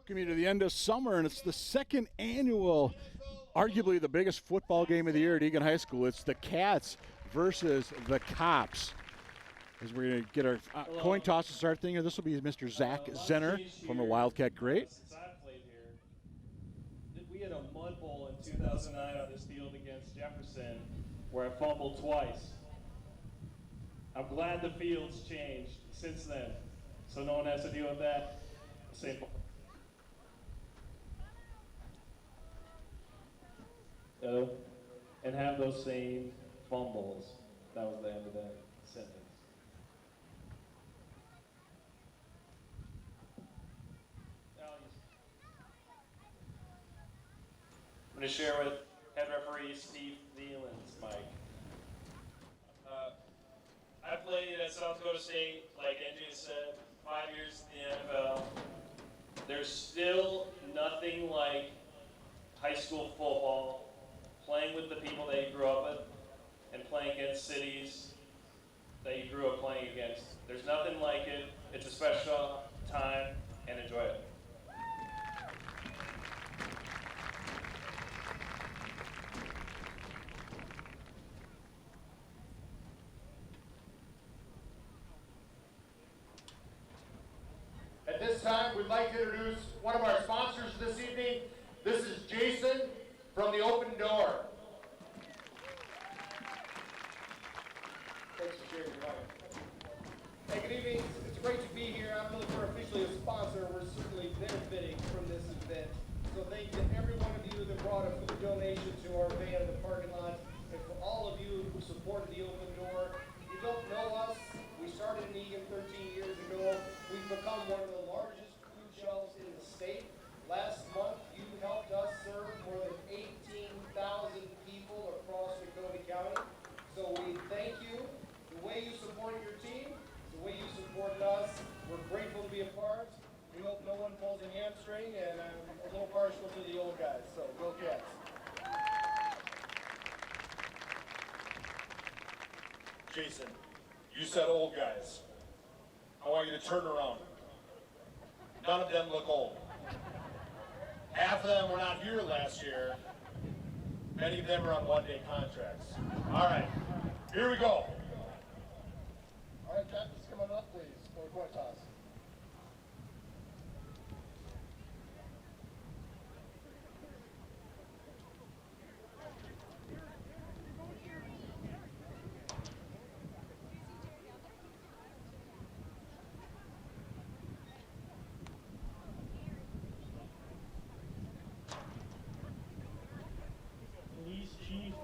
Welcome you to the end of summer, and it's the second annual, arguably the biggest football game of the year at Eagan High School. It's the Cats versus the Cops. As we're going to get our coin toss to start thing here, this will be Mr. Zach Zenner, former Wildcat great. Since I played here, we had a mud bowl in 2009 on this field against Jefferson where I fumbled twice. I'm glad the field's changed since then, so no one has to deal with that. Same. And have those same fumbles. That was the end of that sentence. I'm going to share with head referee Steve Thielens, Mike. I played at South Dakota State, like NJ said, 5 years in the NFL. There's still nothing like high school football, playing with the people that you grew up with, and playing against cities that you grew up playing against. There's nothing like it. It's a special time, and enjoy it. At this time, we'd like to introduce one of our sponsors this evening. This is Jason from the Open Door. Thanks for sharing your life. Hey, good evening. It's great to be here. I don't know if we're officially a sponsor. We're certainly benefiting from this event. So thank you to every one of you that brought a food donation to our van in the parking lot, and for all of you who supported the Open Door. If you don't know us, we started in Eagan 13 years ago. We've become one of the largest food shelves in the state. Last month, you helped us serve more than 18,000 people across Dakota County. So we thank you. The way you supported your team, the way you supported us, we're grateful to be a part. We hope no one pulls a hamstring, and I'm a little partial to the old guys, so go Cats. Jason, you said old guys. I want you to turn around. None of them look old. Half of them were not here last year. Many of them are on one-day contracts. All right, here we go. All right, captains, come on up, please, for the coin toss. Police Chief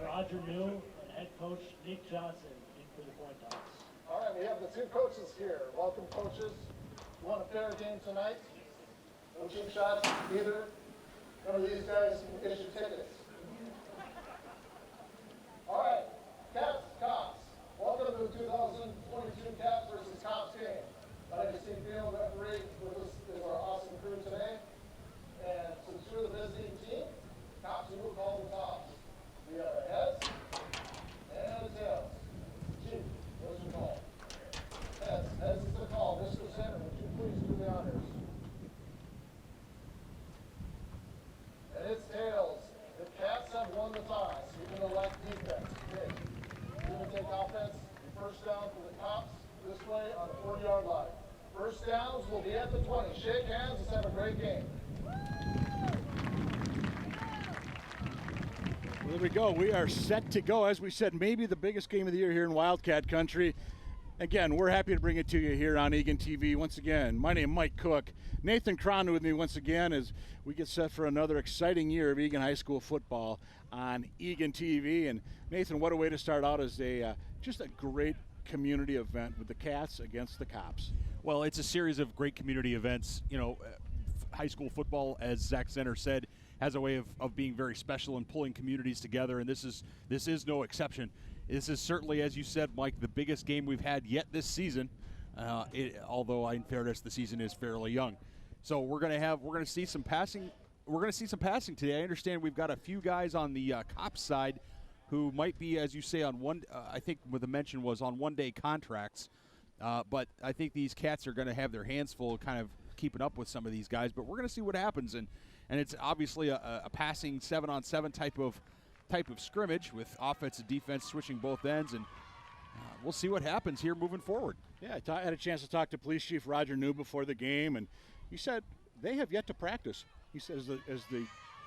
Roger Mill and Head Coach Nick Johnson in for the coin toss. All right, we have the two coaches here. Welcome, coaches. You want a fair game tonight? No cheap shots, either. One of these guys can issue tickets. All right, Cats, Cops. Welcome to the 2022 Cats versus Cops game. My name is Steve Field, referee. With us is our awesome crew today. And since you're the visiting team, Cops, you will call the toss. We have the heads and the tails. Chief, what's your call? Heads is the call. Mr. Center, would you please do the honors? And it's tails. The Cats have won the toss. You're going to elect defense. Okay. You're going to take offense. First down for the Cops this way on the 40-yard line. First downs will be at the 20. Shake hands. Let's have a great game. Well, there we go. We are set to go. As we said, maybe the biggest game of the year here in Wildcat Country. Again, we're happy to bring it to you here on Eagan TV. Once again, my name is Mike Cook. Nathan Cron with me once again as we get set for another exciting year of Eagan High School football on Eagan TV. And Nathan, what a way to start out as just a great community event with the Cats against the Cops. Well, it's a series of great community events. You know, high school football, as Zach Zenner said, has a way of being very special and pulling communities together, and this is no exception. This is certainly, as you said, Mike, the biggest game we've had yet this season. Although, in fairness, the season is fairly young. So we're going to see some passing. We're going to see some passing today. I understand we've got a few guys on the Cops side who might be, as you say, on one. I think what the mention was on one-day contracts. But I think these Cats are going to have their hands full, kind of keeping up with some of these guys, but we're going to see what happens. And it's obviously a passing 7-on-7 type of scrimmage with offense and defense switching both ends, and we'll see what happens here moving forward. Yeah, I had a chance to talk to Police Chief Roger New before the game, and he said they have yet to practice. He said as the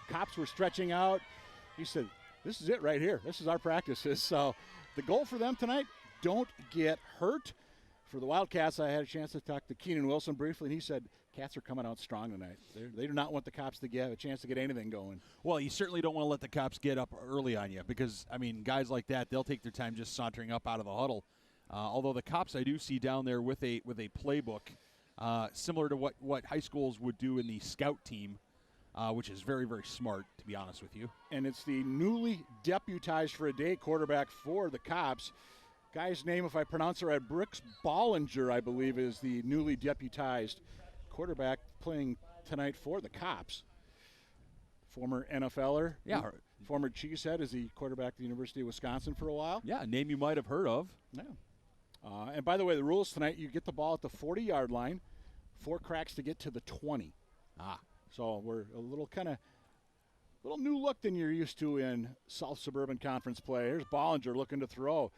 cops were stretching out, he said, this is it right here. This is our practices. So the goal for them tonight, don't get hurt. For the Wildcats, I had a chance to talk to Keenan Wilson briefly, and he said Cats are coming out strong tonight. They do not want the cops to have a chance to get anything going. Well, you certainly don't want to let the cops get up early on you because, I mean, guys like that, they'll take their time just sauntering up out of the huddle. Although the cops I do see down there with a playbook similar to what high schools would do in the scout team, which is very, very smart, to be honest with you. And it's the newly deputized for a day quarterback for the cops. Guy's name, if I pronounce it right, Brooks Bollinger, I believe, is the newly deputized quarterback playing tonight for the cops. Former NFLer. Yeah. Former Cheesehead is the quarterback at the University of Wisconsin for a while. Yeah, a name you might have heard of. Yeah. And by the way, the rules tonight, you get the ball at the 40-yard line, 4 cracks to get to the 20. So we're a little new look than you're used to in South Suburban Conference play. Here's Bollinger looking to throw.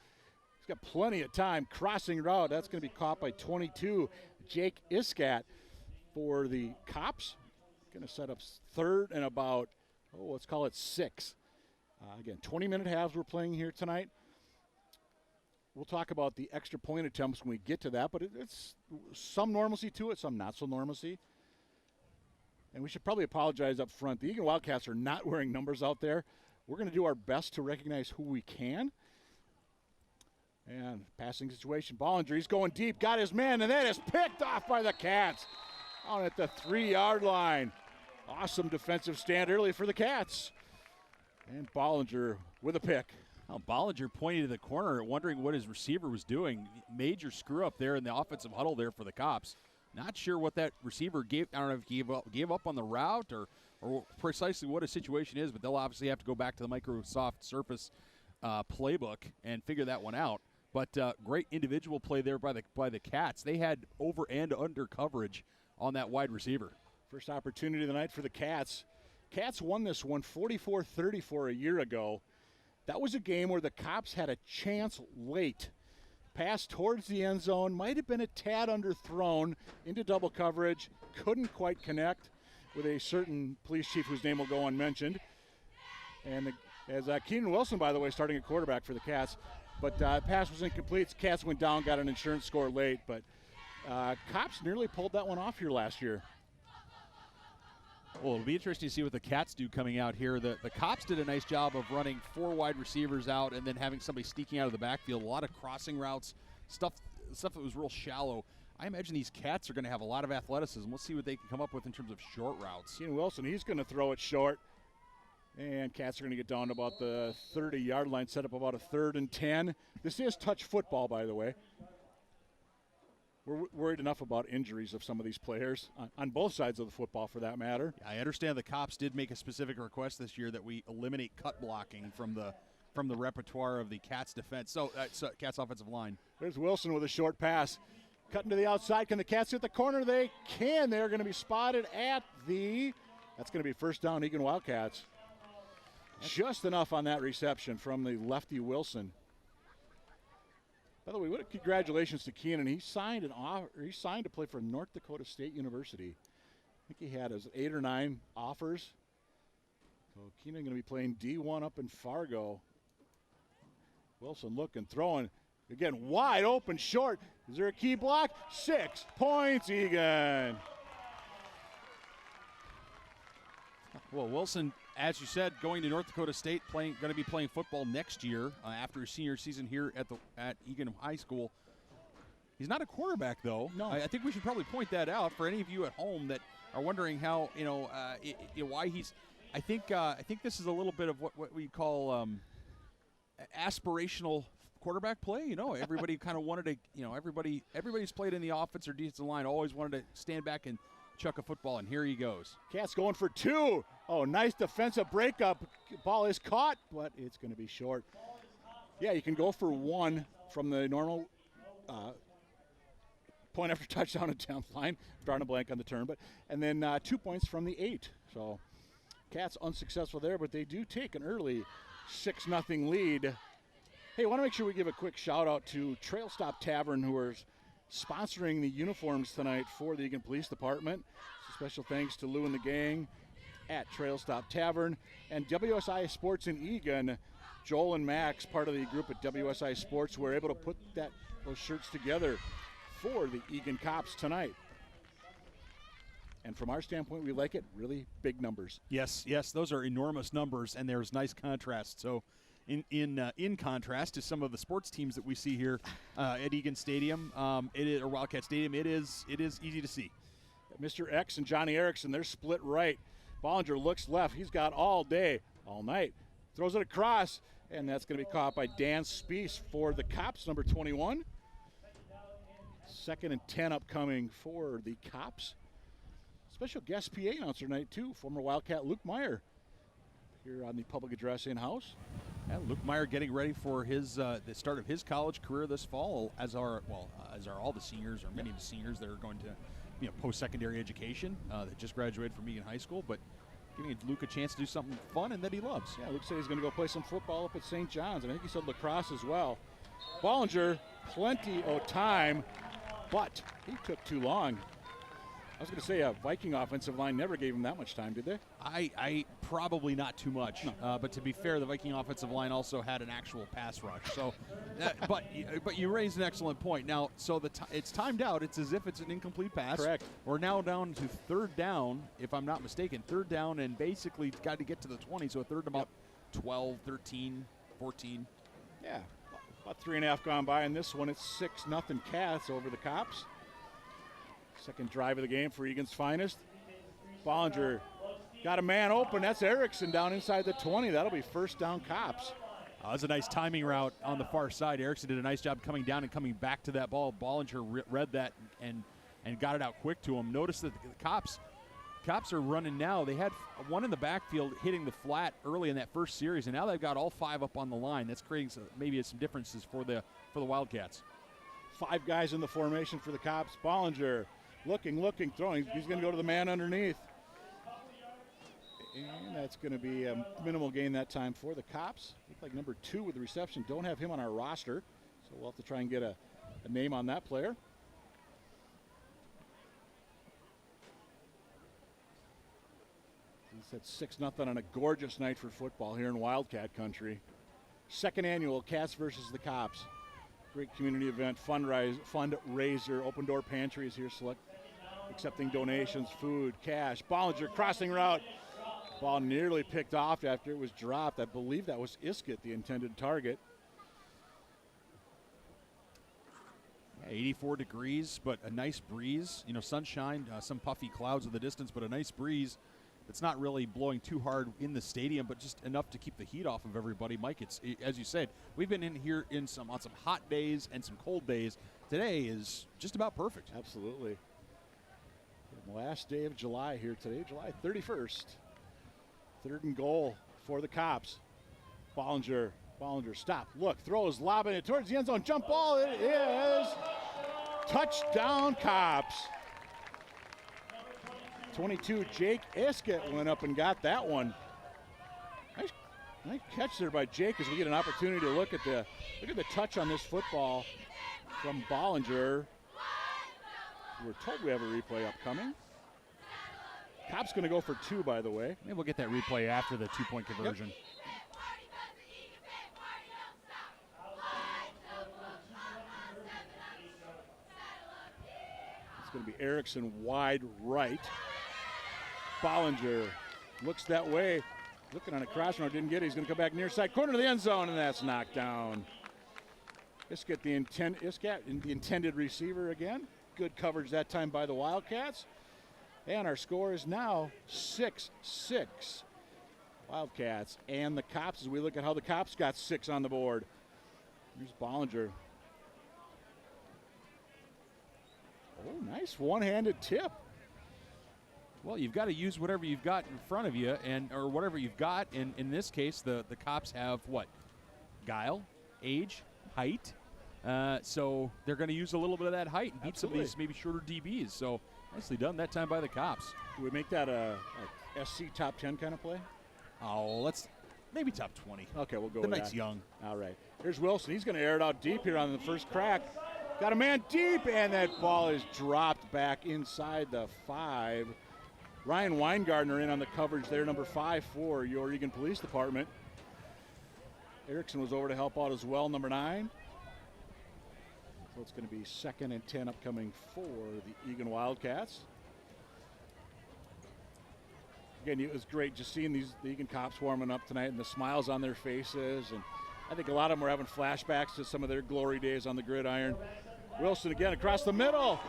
He's got plenty of time. Crossing route, that's going to be caught by 22, Jake Iskat for the cops. Going to set up third and about, let's call it 6. Again, 20-minute halves we're playing here tonight. We'll talk about the extra point attempts when we get to that, but it's some normalcy to it, some not so normalcy. And we should probably apologize up front. The Eagan Wildcats are not wearing numbers out there. We're going to do our best to recognize who we can. And passing situation, Bollinger, he's going deep, got his man, and that is picked off by the Cats out at the 3-yard line. Awesome defensive stand early for the Cats. And Bollinger with a pick. Well, Bollinger pointing to the corner, wondering what his receiver was doing. Major screw up there in the offensive huddle there for the cops. Not sure what that receiver gave. I don't know if he gave up on the route or precisely what his situation is, but they'll obviously have to go back to the Microsoft Surface playbook and figure that one out. But great individual play there by the Cats. They had over and under coverage on that wide receiver. First opportunity of the night for the Cats. Cats won this one 44-34 a year ago. That was a game where the cops had a chance late. Pass towards the end zone, might have been a tad underthrown into double coverage, couldn't quite connect with a certain police chief whose name will go unmentioned. And as Keenan Wilson, by the way, starting at quarterback for the Cats. But pass was incomplete. Cats went down, got an insurance score late. But cops nearly pulled that one off here last year. Well, it'll be interesting to see what the Cats do coming out here. The cops did a nice job of running 4 wide receivers out and then having somebody sneaking out of the backfield. A lot of crossing routes, stuff that was real shallow. I imagine these Cats are going to have a lot of athleticism. We'll see what they can come up with in terms of short routes. Keenan Wilson, he's going to throw it short. And Cats are going to get down to about the 30-yard line, set up about a 3rd and 10. This is touch football, by the way. We're worried enough about injuries of some of these players, on both sides of the football for that matter. I understand the cops did make a specific request this year that we eliminate cut blocking from the repertoire of the Cats defense. So Cats offensive line. There's Wilson with a short pass. Cutting to the outside. Can the Cats hit the corner? They can. They're going to be spotted at that's going to be first down, Eagan Wildcats. Just enough on that reception from the lefty Wilson. By the way, congratulations to Keenan. He signed to play for North Dakota State University. I think he had his 8 or 9 offers. So Keenan going to be playing D1 up in Fargo. Wilson looking, throwing. Again, wide open, short. Is there a key block? 6 points, Eagan. Well, Wilson, as you said, going to North Dakota State, going to be playing football next year after his senior season here at Eagan High School. He's not a quarterback, though. No. I think we should probably point that out for any of you at home that are wondering how why he's. I think this is a little bit of what we call aspirational quarterback play. Everybody kind of wanted to. Everybody's played in the offense or defensive line always wanted to stand back and chuck a football, and here he goes. Cats going for 2. Oh, nice defensive breakup. Ball is caught, but it's going to be short. Yeah, you can go for 1 from the normal point after touchdown at 10th line. Drawing a blank on the term. And then 2 points from the 8. So Cats unsuccessful there, but they do take an early 6-0 lead. Hey, I want to make sure we give a quick shout-out to Trail Stop Tavern, who are sponsoring the uniforms tonight for the Eagan Police Department. So special thanks to Lou and the gang at Trail Stop Tavern. And WSI Sports in Eagan, Joel and Max, part of the group at WSI Sports, were able to put those shirts together for the Eagan Cops tonight. And from our standpoint, we like it. Really big numbers. Yes, those are enormous numbers, and there's nice contrast. So in contrast to some of the sports teams that we see here at Eagan Stadium, or Wildcat Stadium, it is easy to see. Mr. X and Johnny Erickson, they're split right. Bollinger looks left. He's got all day, all night. Throws it across, and that's going to be caught by Dan Spies for the Cops, number 21. 2nd and 10 upcoming for the Cops. Special guest PA announcer tonight, too, former Wildcat Luke Meyer here on the public address in-house. And Luke Meyer getting ready for his the start of his college career this fall, as are all the seniors, or many of the seniors that are going to post-secondary education that just graduated from Eagan High School, but giving Luke a chance to do something fun and that he loves. Yeah, Luke said he's going to go play some football up at St. John's, and I think he said lacrosse as well. Bollinger, plenty of time, but he took too long. I was going to say a Viking offensive line never gave him that much time, did they? I probably not too much. No. But to be fair, the Viking offensive line also had an actual pass rush. So, but you raised an excellent point. Now, so it's timed out. It's as if it's an incomplete pass. Correct. We're now down to 3rd down, if I'm not mistaken. 3rd down, and basically got to get to the 20. So a third and about 12, 13, 14. Yeah, about 3.5 gone by, and this one it's 6-0 Cats over the Cops. Second drive of the game for Eagan's finest. Bollinger got a man open. That's Erickson down inside the 20. That'll be 1st down Cops. That was a nice timing route on the far side. Erickson did a nice job coming down and coming back to that ball. Bollinger read that and got it out quick to him. Notice that the Cops are running now. They had one in the backfield hitting the flat early in that first series, and now they've got all 5 up on the line. That's creating maybe some differences for the Wildcats. 5 guys in the formation for the Cops. Bollinger looking, throwing. He's going to go to the man underneath. And that's going to be a minimal gain that time for the Cops. Look like number 2 with the reception. Don't have him on our roster, so we'll have to try and get a name on that player. He said 6-0 on a gorgeous night for football here in Wildcat country. 2nd annual Cats versus the Cops. Great community event, fundraiser, open door pantry is here accepting donations, food, cash. Bollinger crossing route. Ball nearly picked off after it was dropped. I believe that was Iskett, the intended target. 84 degrees, but a nice breeze. Sunshine, some puffy clouds in the distance, but a nice breeze. It's not really blowing too hard in the stadium, but just enough to keep the heat off of everybody. Mike, it's as you said, we've been in here on some hot days and some cold days. Today is just about perfect. Absolutely. The last day of July here today, July 31st. 3rd and goal for the Cops. Bollinger, stop, look, throws, lobbing it towards the end zone. Jump ball, it is. Touchdown Cops. 22, Jake Iskett went up and got that one. Nice catch there by Jake as we get an opportunity to look at the touch on this football from Bollinger. We're told we have a replay upcoming. Cops going to go for 2, by the way. Maybe we'll get that replay after the 2-point conversion. Yep. It's going to be Erickson wide right. Bollinger looks that way. Looking on a cross route, didn't get it. He's going to come back near side corner of the end zone, and that's knocked down. Iskett, the intended receiver again. Good coverage that time by the Wildcats. And our score is now 6-6. Wildcats and the Cops as we look at how the Cops got 6 on the board. Here's Bollinger. Oh, nice one-handed tip. Well, you've got to use whatever you've got in front of you, or whatever you've got. And in this case, the Cops have what? Guile, age, height, So they're going to use a little bit of that height and beat some of Absolutely. these maybe shorter DBs. So nicely done that time by the Cops. Do we make that a SC top 10 kind of play? Oh, let's maybe top 20. Okay, we'll go The with night's that. young. All right. Here's Wilson. He's going to air it out deep here on the first crack. Got a man deep, and that ball is dropped back inside the 5. Ryan Weingartner in on the coverage there, number 5 for your Eagan Police Department. Erickson was over to help out as well, number 9. So it's going to be 2nd and 10 upcoming for the Eagan Wildcats. Again, it was great just seeing the Eagan Cops warming up tonight and the smiles on their faces. And I think a lot of them were having flashbacks to some of their glory days on the gridiron. Wilson again across the middle.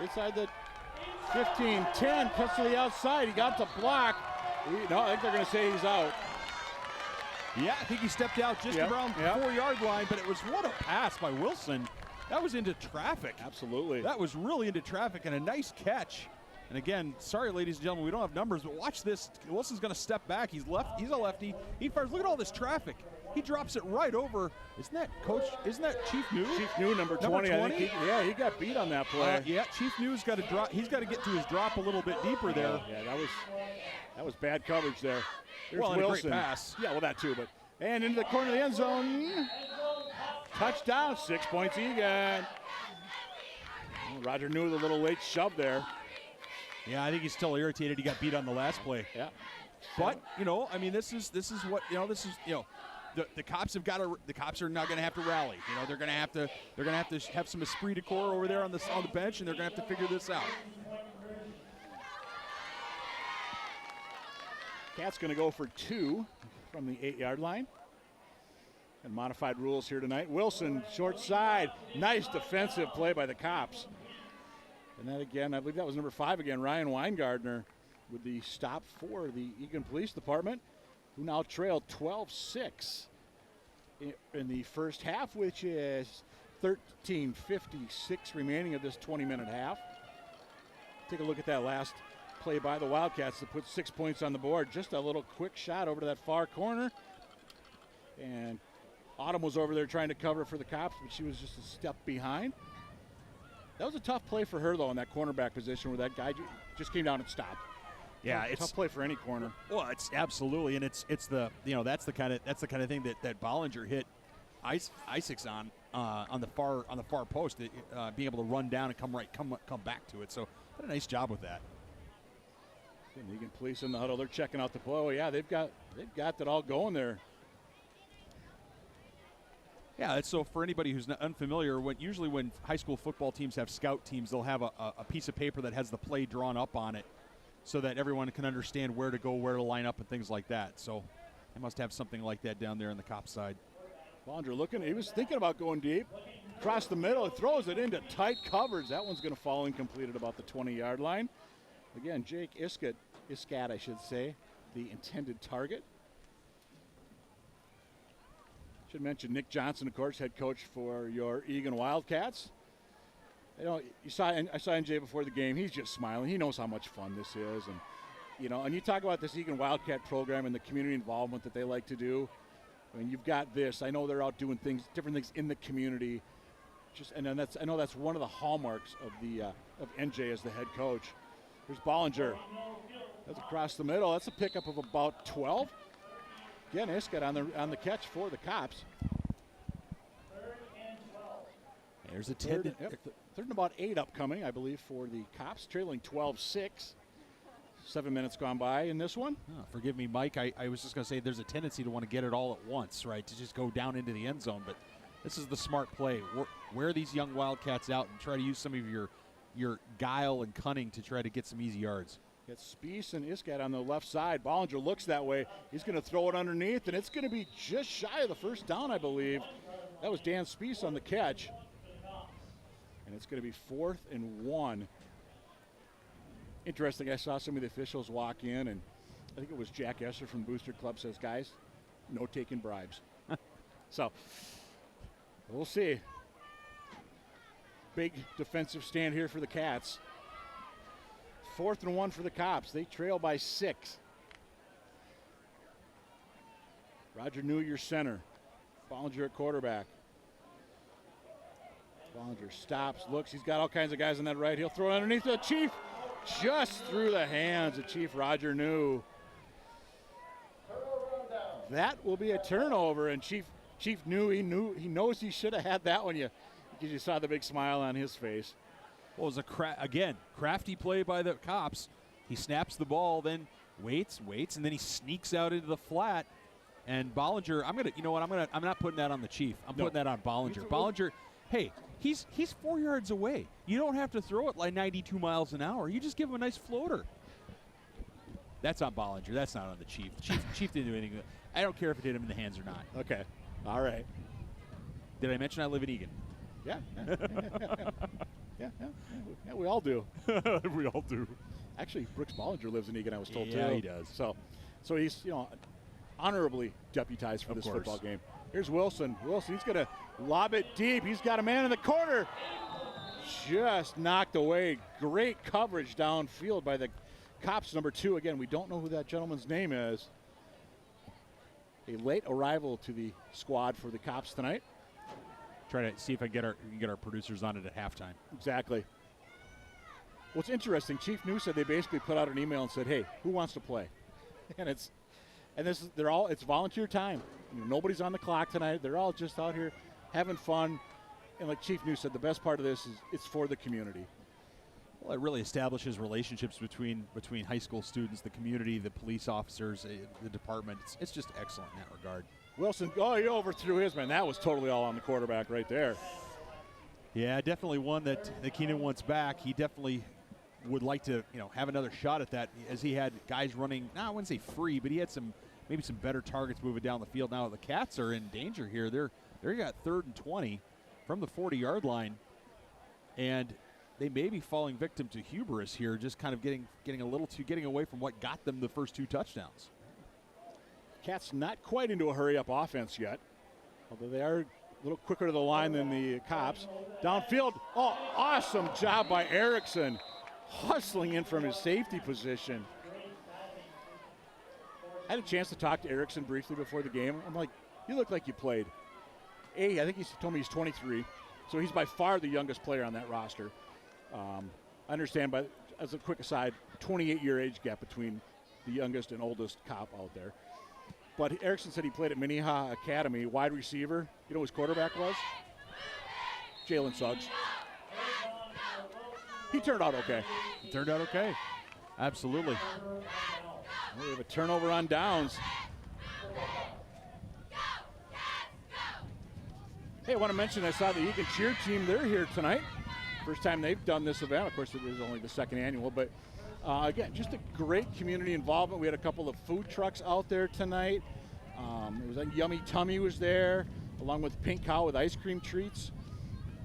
Inside the 15-10, cuts to the outside. He got the block. No, I think they're going to say he's out. Yeah, I think he stepped out just around the 4-yard line, but it was what a pass by Wilson. That was into traffic. Absolutely. That was really into traffic and a nice catch. And again, sorry, ladies and gentlemen, we don't have numbers, but watch this. Wilson's going to step back. He's a lefty. He fires. Look at all this traffic. He drops it right over. Isn't that Chief New? Chief New, number 20. I think he got beat on that play. Yeah, Chief New's got to drop. He's got to get to his drop a little bit deeper there. Yeah, that was bad coverage there. There's Well, and a Wilson. great pass. Yeah, well, that too. And into the corner of the end zone. Touchdown, 6 points Eagan. Well, Roger New with a little late shove there. Yeah, I think he's still irritated. He got beat on the last play. Yeah. But this is what the cops have got to. The cops are not going to have to rally. They're going to have to have some esprit de corps over there on the bench, and they're going to have to figure this out. Cat's going to go for 2 from the 8-yard line. And modified rules here tonight. Wilson, short side. Nice defensive play by the Cops. And then again, I believe that was number 5 again, Ryan Weingartner with the stop for the Eagan Police Department, who now trailed 12-6 in the first half, which is 13:56 remaining of this 20-minute half. Take a look at that last play by the Wildcats to put 6 points on the board. Just a little quick shot over to that far corner. And Autumn was over there trying to cover for the Cops, but she was just a step behind. That was a tough play for her, though, in that cornerback position where that guy just came down and stopped. Yeah, it's a tough play for any corner. Well, it's absolutely, and it's the that's the kind of thing that Bollinger hit Isaacs on the far post, being able to run down and come back to it. So, did a nice job with that. And Eagan Police in the huddle, they're checking out the play. Oh, yeah, they've got that all going there. Yeah, so for anybody who's not unfamiliar, usually when high school football teams have scout teams, they'll have a piece of paper that has the play drawn up on it so that everyone can understand where to go, where to line up, and things like that. So they must have something like that down there on the Cop side. Bollinger looking, he was thinking about going deep. Across the middle, throws it into tight coverage. That one's going to fall incomplete at about the 20-yard line. Again, Jake Iskat, I should say, the intended target. Should mention Nick Johnson, of course, head coach for your Eagan Wildcats. I saw NJ before the game. He's just smiling. He knows how much fun this is, and you talk about this Eagan Wildcat program and the community involvement that they like to do. I mean, you've got this. I know they're out doing different things in the community. I know that's one of the hallmarks of NJ as the head coach. Here's Bollinger. That's across the middle. That's a pickup of about 12. Again, Iskat on the catch for the Cops. There's a third and about 8 upcoming, I believe, for the Cops, trailing 12-6. 7 minutes gone by in this one. Oh, forgive me, Mike. I was just going to say there's a tendency to want to get it all at once, right, to just go down into the end zone. But this is the smart play. Wear these young Wildcats out and try to use some of your guile and cunning to try to get some easy yards. It's Spiess and Iskat on the left side. Bollinger looks that way. He's going to throw it underneath, and it's going to be just shy of the first down, I believe. That was Dan Spiess on the catch. And it's going to be 4th and 1. Interesting, I saw some of the officials walk in, and I think it was Jack Esser from Booster Club says, guys, no taking bribes. So, we'll see. Big defensive stand here for the Cats. 4th and 1 for the Cops. They trail by 6. Roger New, your center. Bollinger at quarterback. Bollinger stops, looks. He's got all kinds of guys on that right. He'll throw it underneath the Chief, just through the hands of Chief Roger New. That will be a turnover, and Chief knew he knows he should have had that one. Because you saw the big smile on his face. Well, it was a crafty play by the Cops. He snaps the ball, then waits, and then he sneaks out into the flat. And Bollinger, I'm not putting that on the Chief. I'm putting that on Bollinger. Bollinger, hey, he's 4 yards away. You don't have to throw it like 92 miles an hour. You just give him a nice floater. That's on Bollinger. That's not on the Chief. Chief didn't do anything. I don't care if it hit him in the hands or not. Okay. All right. Did I mention I live in Eagan? Yeah. Yeah, we all do. We all do. Actually, Brooks Bollinger lives in Eagan, I was told, too. Yeah, he does. So he's, honorably deputized for this football game. Here's Wilson. He's going to lob it deep. He's got a man in the corner. Just knocked away. Great coverage downfield by the Cops, number 2. Again, we don't know who that gentleman's name is. A late arrival to the squad for the Cops tonight. Try to see if I can get our producers on it at halftime. Exactly. What's interesting, Chief New said they basically put out an email and said, "Hey, who wants to play?" It's volunteer time. Nobody's on the clock tonight. They're all just out here having fun. And like Chief New said, the best part of this is it's for the community. Well, it really establishes relationships between high school students, the community, the police officers, the department. It's just excellent in that regard. Wilson, he overthrew his man. That was totally all on the quarterback right there. Yeah, definitely one that Keenan wants back. He definitely would like to, have another shot at that, as he had guys running. I wouldn't say free, but he had maybe some better targets moving down the field. Now the Cats are in danger here. They got 3rd and 20 from the 40-yard line, and they may be falling victim to hubris here, just kind of getting away from what got them the first 2 touchdowns. Cats not quite into a hurry-up offense yet, although they are a little quicker to the line than the Cops. Downfield, awesome job by Erickson, hustling in from his safety position. I had a chance to talk to Erickson briefly before the game. I'm like, you look like you played. I think he told me he's 23, so he's by far the youngest player on that roster. I understand, but as a quick aside, 28-year age gap between the youngest and oldest Cop out there. But Erickson said he played at Minnehaha Academy, wide receiver. You know who his quarterback was? Jalen Suggs. He turned out okay. Absolutely. We have a turnover on downs. Hey, I want to mention I saw the Eagan cheer team. They're here tonight. First time they've done this event. Of course, it is only the 2nd annual, but again, just a great community involvement. We had a couple of food trucks out there tonight. It was like Yummy Tummy was there, along with Pink Cow with ice cream treats.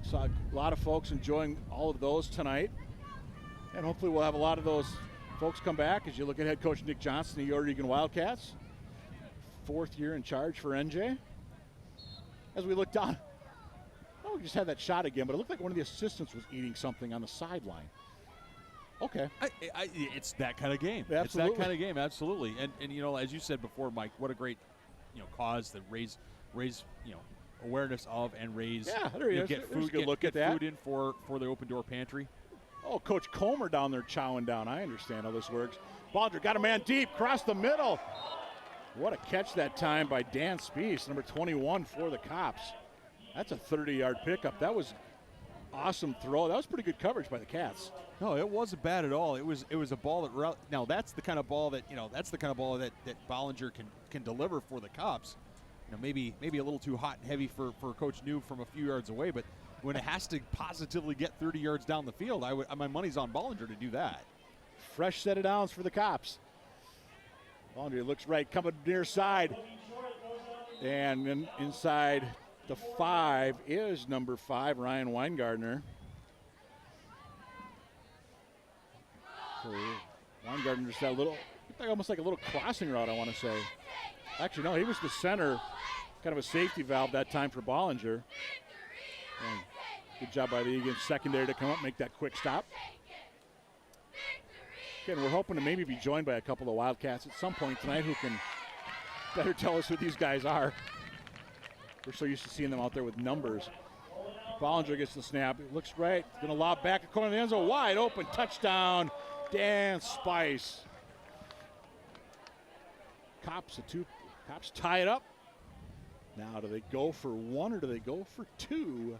Saw a lot of folks enjoying all of those tonight. And hopefully we'll have a lot of those folks come back as you look at head coach Nick Johnson of your Eagan Wildcats. 4th year in charge for NJ. As we look down, we just had that shot again, but it looked like one of the assistants was eating something on the sideline. Okay. It's that kind of game. Absolutely. It's that kind of game, absolutely. And as you said before, Mike, what a great cause to raise awareness of and raise. Yeah, there he is. Get There's food, a good look at that. Food in for the open door pantry. Oh, Coach Comer down there chowing down. I understand how this works. Bollinger got a man deep, across the middle. What a catch that time by Dan Spies, number 21 for the Cops. That's a 30-yard pickup. That was awesome throw. That was pretty good coverage by the Cats. No, it wasn't bad at all. It was a ball that now that's the kind of ball that that Bollinger can deliver for the Cops. Maybe a little too hot and heavy for Coach New from a few yards away, but when it has to positively get 30 yards down the field, my money's on Bollinger to do that. Fresh set of downs for the Cops. Bollinger looks right, coming near side. And then inside the 5 is number 5, Ryan Weingartner. So Weingartner just had almost like a little crossing route, I want to say. Actually, no, he was the center, kind of a safety valve that time for Bollinger. And good job by the Eagan secondary to come up, make that quick stop. Again, we're hoping to maybe be joined by a couple of Wildcats at some point tonight who can better tell us who these guys are. We're so used to seeing them out there with numbers. Bollinger gets the snap. It looks right. Going to lob back the corner of the end zone. Wide open. Touchdown. Dan Spice. Cops tie it up. Now, do they go for one or do they go for two?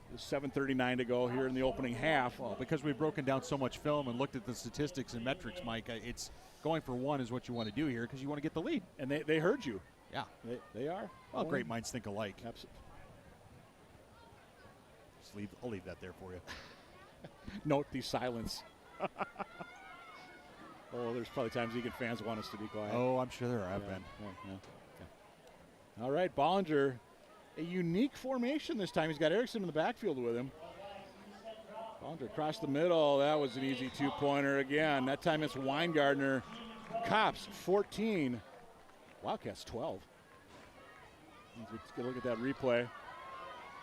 There's 7:39 to go here in the opening half. Well, because we've broken down so much film and looked at the statistics and metrics, Mike, it's going for one is what you want to do here because you want to get the lead. And they heard you. Yeah. They are. Well, great minds think alike. Absolutely. I'll leave that there for you. Note the silence. Oh, there's probably times Eagan fans want us to be quiet. Oh, I'm sure there have been. Yeah. All right, Bollinger, a unique formation this time. He's got Erickson in the backfield with him. Bollinger across the middle. That was an easy two-pointer again. That time it's Weingartner. Cops 14. Wildcats 12. Let's get a look at that replay.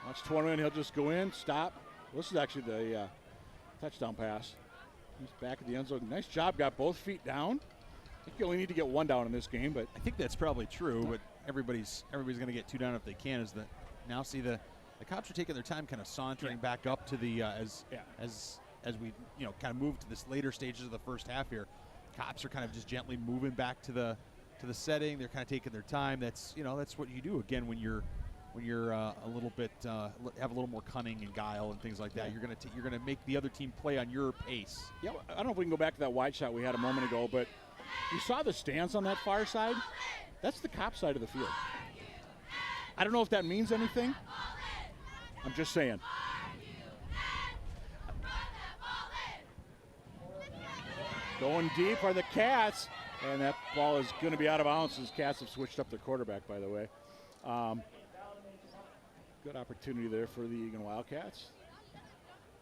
Watch 20 he'll just go in, stop. This is actually the touchdown pass. He's back at the end zone. Nice job, got both feet down. I think you only need to get one down in this game, but I think that's probably true, but everybody's going to get two down if they can. Now see the Cops are taking their time kind of sauntering back up to the as we kind of move to this later stages of the first half here. Cops are kind of just gently moving back to the setting. They're kind of taking their time. That's what you do again when you're a little bit have a little more cunning and guile and things like that. Yeah. You're gonna make the other team play on your pace. yeah, I don't know if we can go back to that wide shot we had a moment ago, but you saw the stands on that far side. That's the Cop side of the field. I don't know if that means anything. I'm just saying. Going deep are the Cats, and that ball is going to be out of bounds as Cats have switched up their quarterback, by the way. Good opportunity there for the Eagan Wildcats.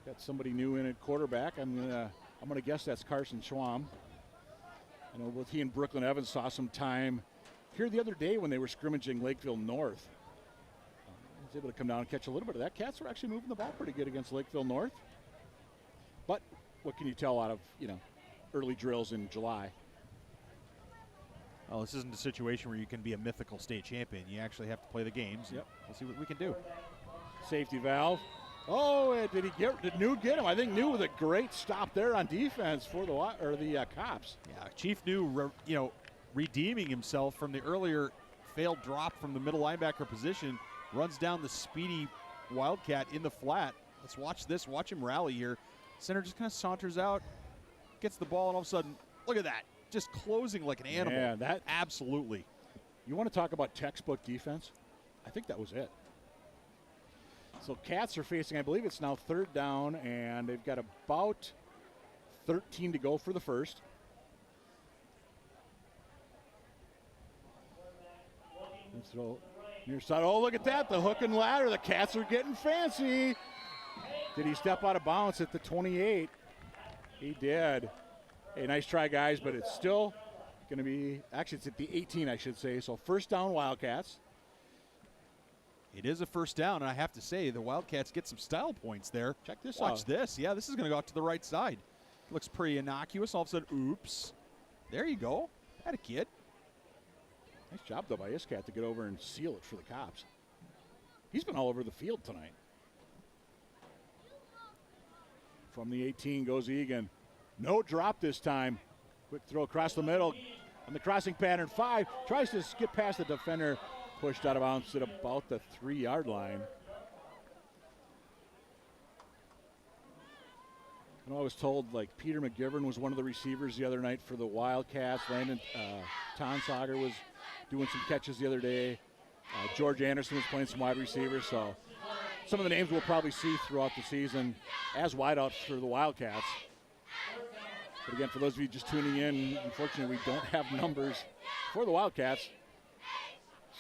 Got somebody new in at quarterback. I'm gonna guess that's Carson Schwam. I know both he and Brooklyn Evans saw some time here the other day when they were scrimmaging Lakeville North. He was able to come down and catch a little bit of that. Cats were actually moving the ball pretty good against Lakeville North. But what can you tell out of early drills in July? Well, this isn't a situation where you can be a mythical state champion. You actually have to play the games. Yep. We'll see what we can do. Safety valve. Oh, did New get him? I think New with a great stop there on defense for the Cops. Yeah, Chief New, redeeming himself from the earlier failed drop from the middle linebacker position, runs down the speedy Wildcat in the flat. Let's watch this. Watch him rally here. Center just kind of saunters out, gets the ball, and all of a sudden, look at that. Just closing like an animal. Yeah, that absolutely. You want to talk about textbook defense? I think that was it. So Cats are facing, I believe it's now third down, and they've got about 13 to go for the first. So near side. Oh, look at that! The hook and ladder. The Cats are getting fancy. Did he step out of bounds at the 28? He did. Hey, nice try, guys, but it's still going to be, actually it's at the 18, I should say. So first down, Wildcats. It is a first down, and I have to say the Wildcats get some style points there. Check this out. Watch this. Yeah, this is going to go out to the right side. Looks pretty innocuous. All of a sudden, oops. There you go. Had a kid. Nice job, though, by Iscat to get over and seal it for the Cops. He's been all over the field tonight. From the 18 goes Eagan. No drop this time. Quick throw across the middle. On the crossing pattern, 5. Tries to skip past the defender. Pushed out of bounds at about the 3-yard line. I was told, Peter McGivern was one of the receivers the other night for the Wildcats. Landon Tonsauger was doing some catches the other day. George Anderson was playing some wide receivers. So some of the names we'll probably see throughout the season as wideouts for the Wildcats. But again, for those of you just tuning in, unfortunately we don't have numbers for the Wildcats.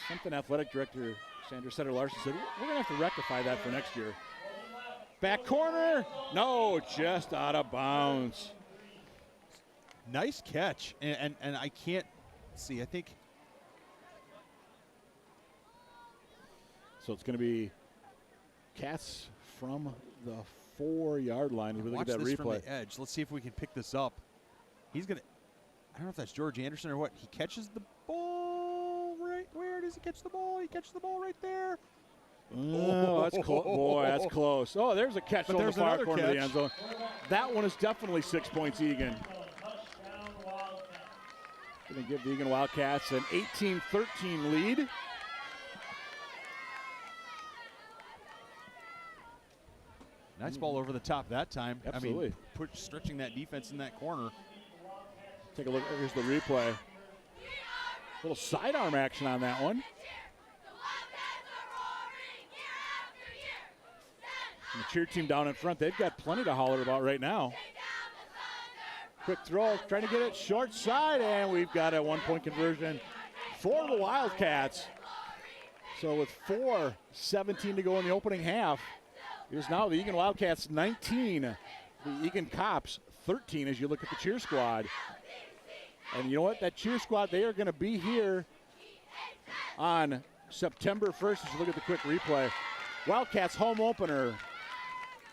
Something athletic director Sandra Setter-Larson said, we're going to have to rectify that for next year. Back corner. No, just out of bounds. Nice catch. And I can't see. I think. So it's going to be Cats from the 4-yard line. We look Watch at that this replay. from the edge. Let's see if we can pick this up. He's going to. I don't know if that's George Anderson or what. He catches the ball right. Where does he catch the ball? He catches the ball right there. Oh, that's close. Boy, that's close. Oh, there's a catch on the there's far another corner of the catch. end zone. That one is definitely 6 points, Eagan. Touchdown Wildcats. Going to give the Eagan Wildcats an 18-13 lead. Nice ball over the top that time. Absolutely. I mean, stretching that defense in that corner. Take a look. Here's the replay. Little sidearm action on that one. And the cheer team down in front, they've got plenty to holler about right now. Quick throw, trying to get it short side, and we've got a 1-point conversion for the Wildcats. So with 4:17 to go in the opening half, it is now the Eagan Wildcats 19, the Eagan Cops 13 as you look at the cheer squad. And you know what? That cheer squad, they are going to be here on September 1st as you look at the quick replay. Wildcats home opener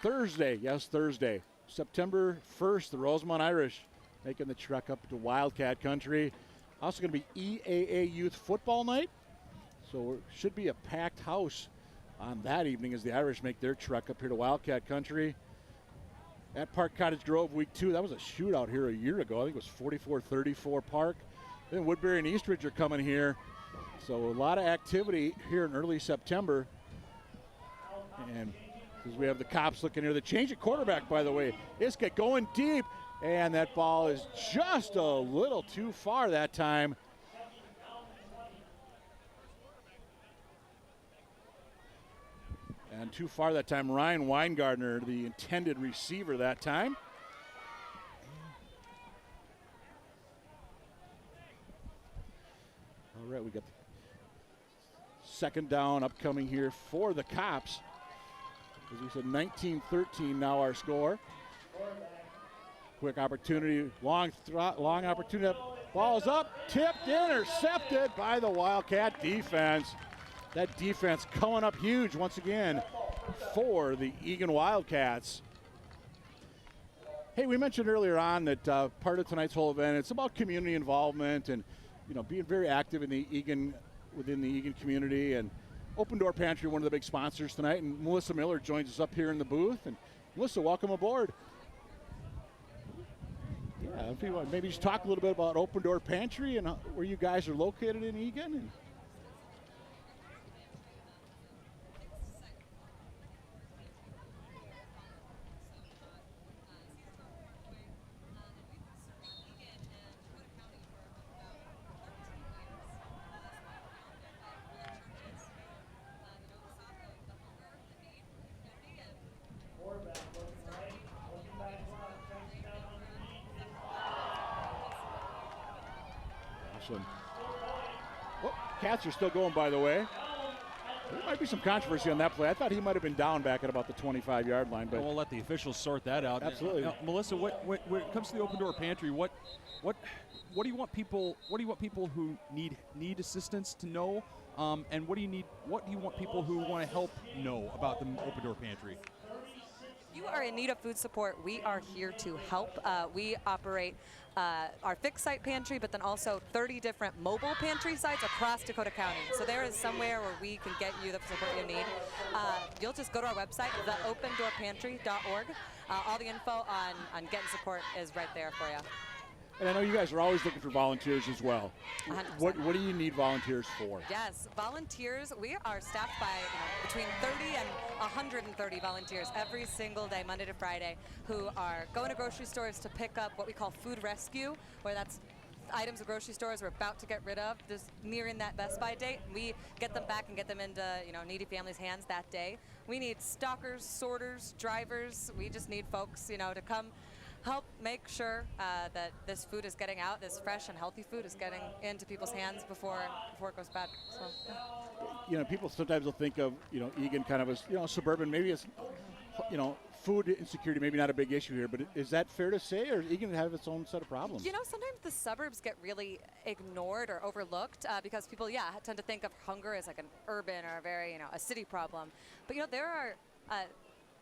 Thursday, yes, Thursday, September 1st, the Rosemont Irish making the trek up to Wildcat country. Also going to be EAA Youth Football Night. So it should be a packed house on that evening as the Irish make their trek up here to Wildcat country. At Park Cottage Grove week 2, that was a shootout here a year ago. I think it was 44-34 Park. Then Woodbury and Eastridge are coming here. So a lot of activity here in early September. And as we have the Cops looking here, the change at quarterback, by the way. Iska going deep, and that ball is just a little too far that time. And too far that time. Ryan Weingartner, the intended receiver that time. All right, we got the second down upcoming here for the Cops. As we said, 19-13 now our score. Quick opportunity, long opportunity. Ball is up, tipped, intercepted by the Wildcat defense. That defense coming up huge once again for the Eagan Wildcats. Hey, we mentioned earlier on that part of tonight's whole event, it's about community involvement and, you know, being very active in the Eagan, within the Eagan community. And Open Door Pantry, one of the big sponsors tonight, and Melissa Miller joins us up here in the booth. And Melissa, welcome aboard. Yeah, if you want, maybe just talk a little bit about Open Door Pantry and where you guys are located in Eagan. And well, Cats are still going, by the way. There might be some controversy on that play. I thought he might have been down back at about the 25-yard line, but We'll let the officials sort that out. Absolutely. Now, Melissa, when it comes to the Open Door Pantry, what do you want people who need assistance to know, and what do you want people who want to help know about the Open Door Pantry? You are in need of food support, we are here to help. We operate our fixed site pantry, but then also 30 different mobile pantry sites across Dakota County. So there is somewhere where we can get you the support you need. You'll just go to our website, theopendoorpantry.org. All the info on getting support is right there for you. and I know you guys are always looking for volunteers as well. 100%. What do you need volunteers for? Yes, volunteers. We are staffed by between 30 and 130 volunteers every single day, Monday to Friday, who are going to grocery stores to pick up what we call food rescue, where that's items the grocery stores are about to get rid of, just nearing that Best Buy date. We get them back and get them into needy families' hands that day. We need stockers, sorters, drivers. We just need folks to come help make sure that this food is getting out, this fresh and healthy food is getting into people's hands before it goes bad. So, yeah. People sometimes will think of Eagan kind of as suburban. Maybe it's food insecurity, maybe not a big issue here, but is that fair to say, or is Eagan have its own set of problems? Sometimes the suburbs get really ignored or overlooked because people, tend to think of hunger as like an urban or a very, a city problem. But there are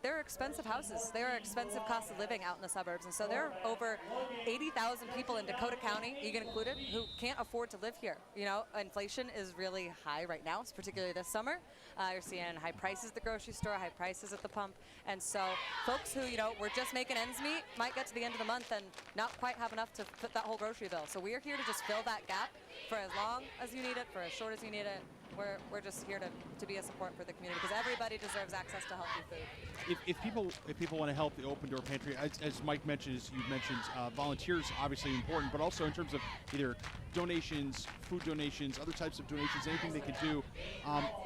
they're expensive houses. They're expensive cost of living out in the suburbs. And so there are over 80,000 people in Dakota County, Eagan included, who can't afford to live here. You know, inflation is really high right now, particularly this summer. You're seeing high prices at the grocery store, high prices at the pump. And so folks who, you know, were just making ends meet might get to the end of the month and not quite have enough to foot that whole grocery bill. So we are here to just fill that gap for as long as you need it, for as short as you need it. We're just here to be a support for the community because everybody deserves access to healthy food. If people want to help the Open Door Pantry, as Mike mentioned, as you mentioned, volunteers obviously important, but also in terms of either donations, food donations, other types of donations, anything they could do,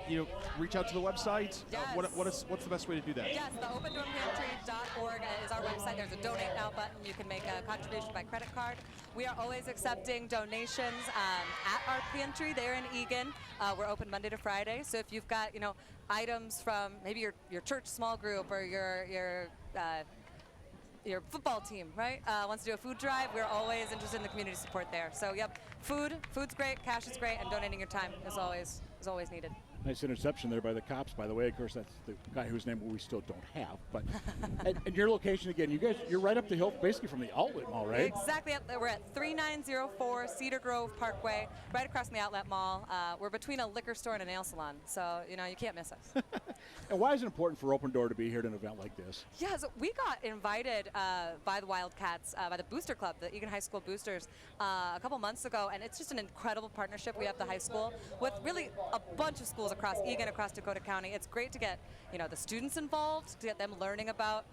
you know, reach out to the website. Yes. What's the best way to do that? Yes, the opendoorpantry.org is our website. There's a donate now button. You can make a contribution by credit card. We are always accepting donations at our pantry there in Eagan. We're open Monday to Friday. So if you've got, you know, items from maybe your church small group or your football team, right, wants to do a food drive, we're always interested in the community support there. So yep, food's great, cash is great, and donating your time is always needed. Nice interception there by the cops, by the way. Of course, that's the guy whose name we still don't have. But and your location again, you're right up the hill, basically from the outlet mall, right? Exactly. We're at 3904 Cedar Grove Parkway, right across from the outlet mall. We're between a liquor store and a nail salon, so you know you can't miss us. And why is it important for Open Door to be here at an event like this? Yeah, so we got invited by the Wildcats, by the Booster Club, the Eagan High School Boosters, a couple months ago, and it's just an incredible partnership. We have the high school with really a bunch of schools across Eagan, across Dakota County. It's great to get, you know, the students involved, to get them learning about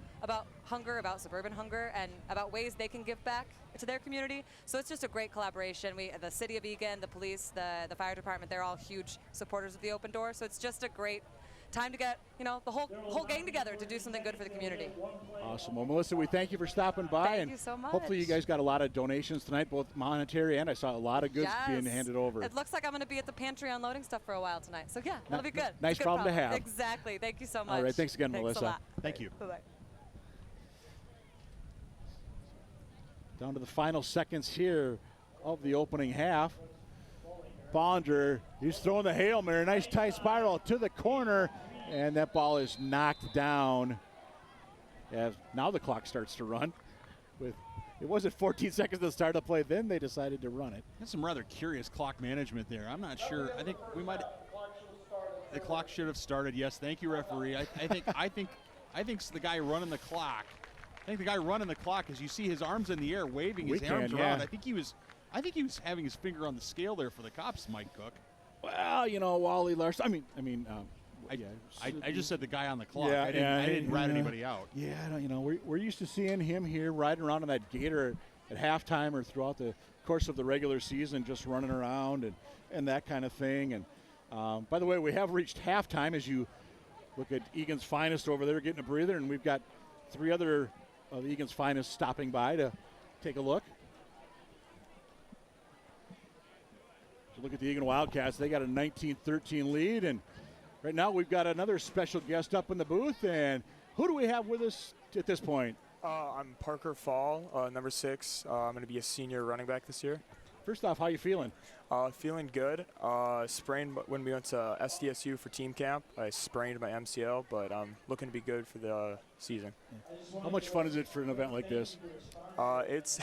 hunger, about suburban hunger, and about ways they can give back to their community. So it's just a great collaboration. The city of Eagan, the police, the fire department, they're all huge supporters of the Open Door. So it's just a great time to get, you know, the whole gang together to do something good for the community. Awesome. Well, Melissa, we thank you for stopping by. Thank you so much. Hopefully you guys got a lot of donations tonight, both monetary and I saw a lot of goods being handed over. It looks like I'm going to be at the pantry unloading stuff for a while tonight. So yeah, that'll be good. Nice good problem to have. Exactly. Thank you so much. All right. Thanks again, Melissa. A lot. Thank you. Bye-bye. Down to the final seconds here of the opening half. Bonder, he's throwing the Hail Mary. Nice tight spiral to the corner. And that ball is knocked down. As now the clock starts to run. It wasn't 14 seconds to the start of the play. Then they decided to run it. That's some rather curious clock management there. I'm not sure. I think we might. The clock should have started. Yes, thank you, referee. I think the guy running the clock. I think the guy running the clock, as you see his arms in the air, waving his arms around. Yeah. I think he was having his finger on the scale there for the cops, Mike Cook. Well, you know, Wally Larson. I just said the guy on the clock. Yeah, I didn't rat anybody out. Yeah, you know, we're used to seeing him here riding around on that gator at halftime or throughout the course of the regular season, just running around and that kind of thing. And by the way, we have reached halftime as you look at Eagan's finest over there getting a breather, and we've got three other of Eagan's finest stopping by to take a look. So look at the Eagan Wildcats. They got a 19-13 lead, and right now we've got another special guest up in the booth. And who do we have with us at this point? I'm Parker Fall, number 6. I'm going to be a senior running back this year. First off, how you feeling? Feeling good. Sprained when we went to SDSU for team camp. I sprained my MCL, but I'm looking to be good for the season. How much fun is it for an event like this? It's,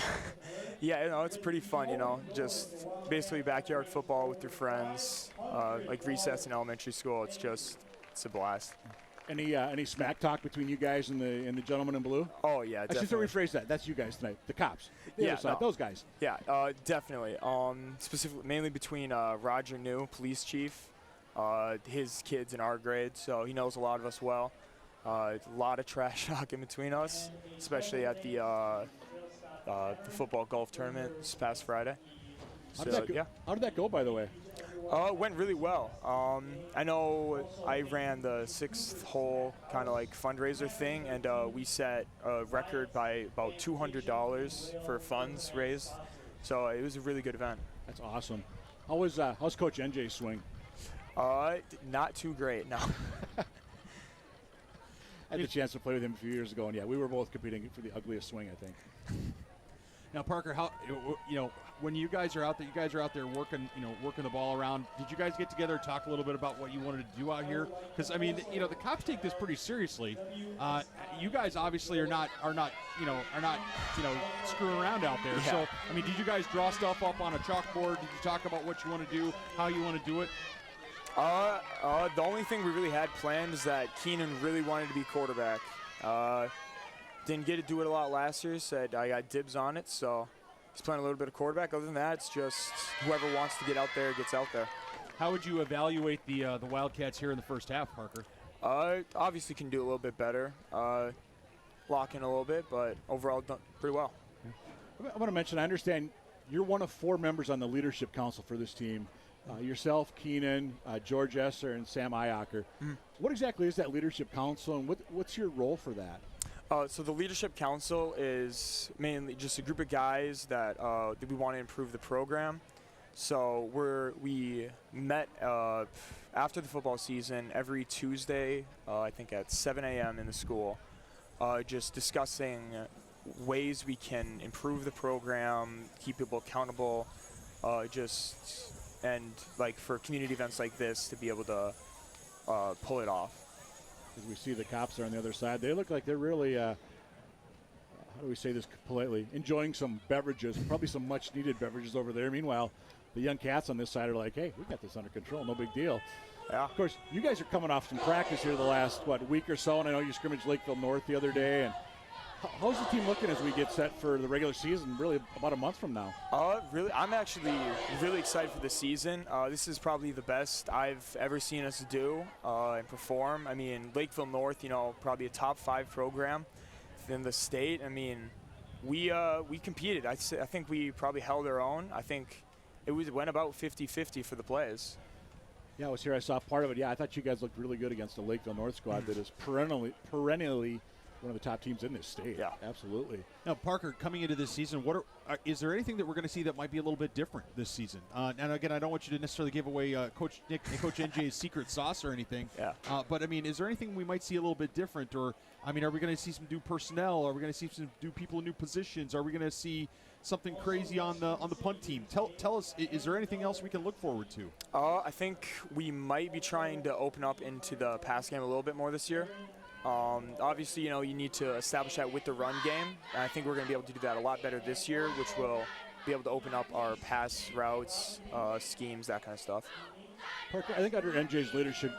yeah, you know, it's pretty fun, you know, just basically backyard football with your friends, like recess in elementary school. It's a blast. Any smack talk between you guys and the gentleman in blue? Oh yeah, definitely. I should rephrase that. That's you guys tonight. The cops. Those guys. Yeah, definitely. Specifically, mainly between Roger New, police chief, his kids in our grade, so he knows a lot of us well. A lot of trash talk in between us, especially at the football golf tournament this past Friday. How did that go, by the way? It went really well. I know I ran the 6th hole kind of like fundraiser thing, and we set a record by about $200 for funds raised. So it was a really good event. That's awesome. How's Coach NJ's swing? Not too great, no. I had the chance to play with him a few years ago, and yeah, we were both competing for the ugliest swing, I think. Now, Parker, how when you guys are out there working the ball around. Did you guys get together and talk a little bit about what you wanted to do out here? Because I mean, the cops take this pretty seriously. You guys obviously are not screwing around out there. Yeah. So I mean, did you guys draw stuff up on a chalkboard? Did you talk about what you want to do, how you want to do it? The only thing we really had planned is that Keenan really wanted to be quarterback. Didn't get to do it a lot last year. Said I got dibs on it, so he's playing a little bit of quarterback. Other than that, it's just whoever wants to get out there gets out there. How would you evaluate the Wildcats here in the first half, Parker? Obviously can do a little bit better. Lock in a little bit, but overall done pretty well. I want to mention, I understand you're one of 4 members on the leadership council for this team. Yourself, Keenan, George Esser, and Sam Iacker. What exactly is that leadership council, and what's your role for that? So the Leadership Council is mainly just a group of guys that we want to improve the program. So we met after the football season every Tuesday, I think at 7 a.m. in the school, just discussing ways we can improve the program, keep people accountable, and like for community events like this to be able to pull it off. As we see the cops are on the other side, they look like they're really, how do we say this politely, enjoying some beverages, probably some much-needed beverages over there. Meanwhile, the young cats on this side are like, hey, we got this under control, no big deal. Yeah. Of course, you guys are coming off some practice here the last, week or so, and I know you scrimmaged Lakeville North the other day. And how's the team looking as we get set for the regular season, really about a month from now? Really, I'm actually really excited for the season. This is probably the best I've ever seen us do and perform. I mean, Lakeville North, probably a top 5 program in the state. I mean, we competed. I think we probably held our own. I think it went about 50-50 for the plays. Yeah, I was here. I saw part of it. Yeah, I thought you guys looked really good against the Lakeville North squad that is perennially one of the top teams in this state. Yeah, absolutely. Now, Parker, coming into this season, is there anything that we're going to see that might be a little bit different this season? And again, I don't want you to necessarily give away Coach Nick and Coach NJ's secret sauce or anything. Yeah. But I mean, is there anything we might see a little bit different? Or I mean, are we going to see some new personnel? Are we going to see some new people in new positions? Are we going to see something crazy on the punt team? Tell us, is there anything else we can look forward to? I think we might be trying to open up into the pass game a little bit more this year. Obviously, you need to establish that with the run game. And I think we're going to be able to do that a lot better this year, which will be able to open up our pass routes, schemes, that kind of stuff. Parker, I think under NJ's leadership,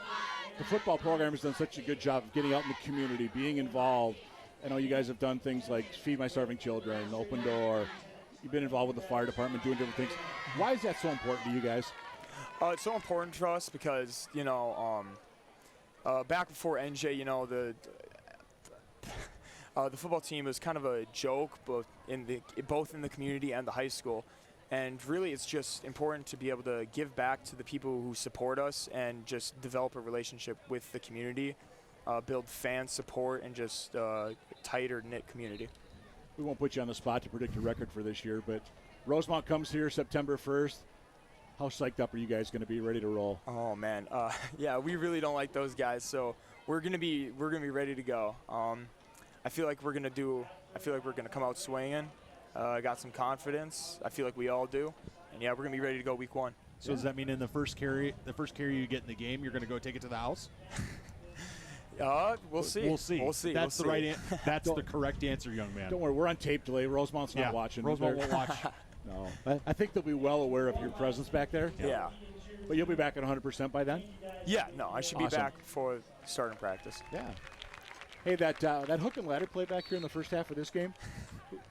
the football program has done such a good job of getting out in the community, being involved. I know you guys have done things like Feed My Starving Children, Open Door. You've been involved with the fire department, doing different things. Why is that so important to you guys? It's so important to us because, back before NJ, the football team was kind of a joke, both in the community and the high school. And really, it's just important to be able to give back to the people who support us and just develop a relationship with the community, build fan support, and just tighter knit community. We won't put you on the spot to predict a record for this year, but Rosemount comes here September 1st. How psyched up are you guys going to be, ready to roll? Oh man, yeah, we really don't like those guys, so we're gonna be ready to go. I feel like we're gonna come out swinging. Got some confidence. I feel like we all do, and yeah, we're gonna be ready to go week 1. So does that mean in the first carry you get in the game, you're gonna go take it to the house? We'll see. We'll see. That's the right. That's the correct answer, young man. Don't worry, we're on tape delay. Rosemount's not watching. Rosemount won't watch. No, I think they'll be well aware of your presence back there. Yeah. But you'll be back at 100% by then? Yeah, no, I should be back for starting practice. Yeah. Hey, that hook and ladder play back here in the first half of this game,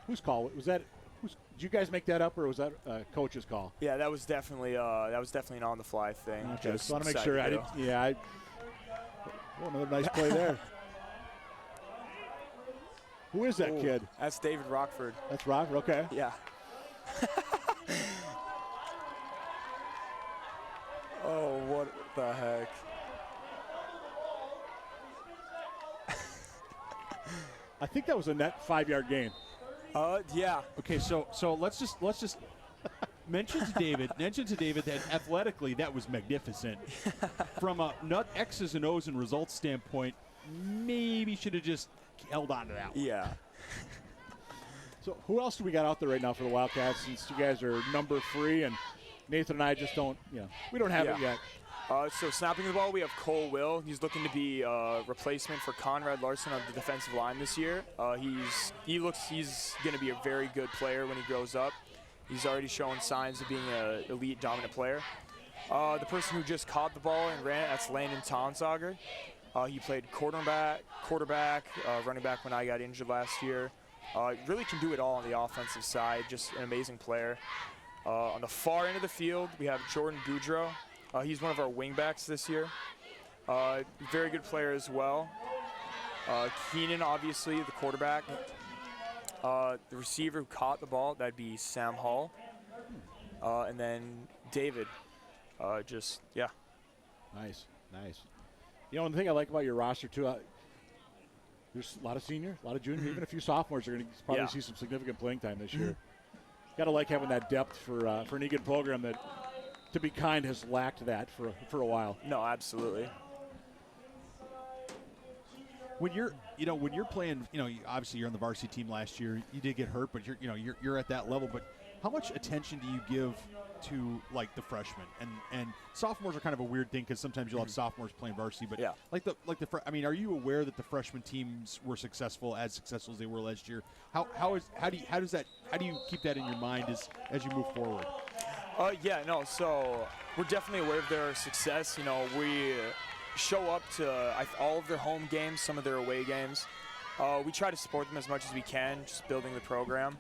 whose call was that? Did you guys make that up, or was that coach's call? Yeah, that was definitely an on-the-fly thing. Okay, just want to make sure. Another nice play there. Who is that kid? That's David Rockford. That's Rockford. Okay. Yeah. Oh, what the heck? I think that was a net 5-yard gain. Yeah. Okay, so let's just mention to David that athletically that was magnificent. From a nut X's and O's and results standpoint, maybe should have just held on to that one. Yeah. So who else do we got out there right now for the Wildcats, since you guys are number 3 and Nathan and I just don't, we don't have it yet. So snapping the ball, we have Cole Will. He's looking to be a replacement for Conrad Larson on the defensive line this year. He's going to be a very good player when he grows up. He's already showing signs of being an elite dominant player. The person who just caught the ball and ran it, that's Landon Tonsauger. He played quarterback, running back when I got injured last year. Really can do it all on the offensive side, just an amazing player. On the far end of the field, we have Jordan Boudreau. He's one of our wingbacks this year. Very good player as well. Keenan, obviously, the quarterback. The receiver who caught the ball, that'd be Sam Hall. And then David. Nice. The thing I like about your roster, too, there's a lot of seniors, a lot of juniors, even a few sophomores are going to probably see some significant playing time this year. Got to like having that depth for an Eagan program that, to be kind, has lacked that for a while. No, absolutely. When you're playing, obviously you're on the varsity team last year. You did get hurt, but you're at that level. But how much attention do you give to like the freshmen? And sophomores are kind of a weird thing because sometimes you'll have sophomores playing varsity. But are you aware that the freshman teams were as successful as they were last year? How do you keep that in your mind as you move forward? So we're definitely aware of their success. We show up to all of their home games, some of their away games. We try to support them as much as we can, just building the program.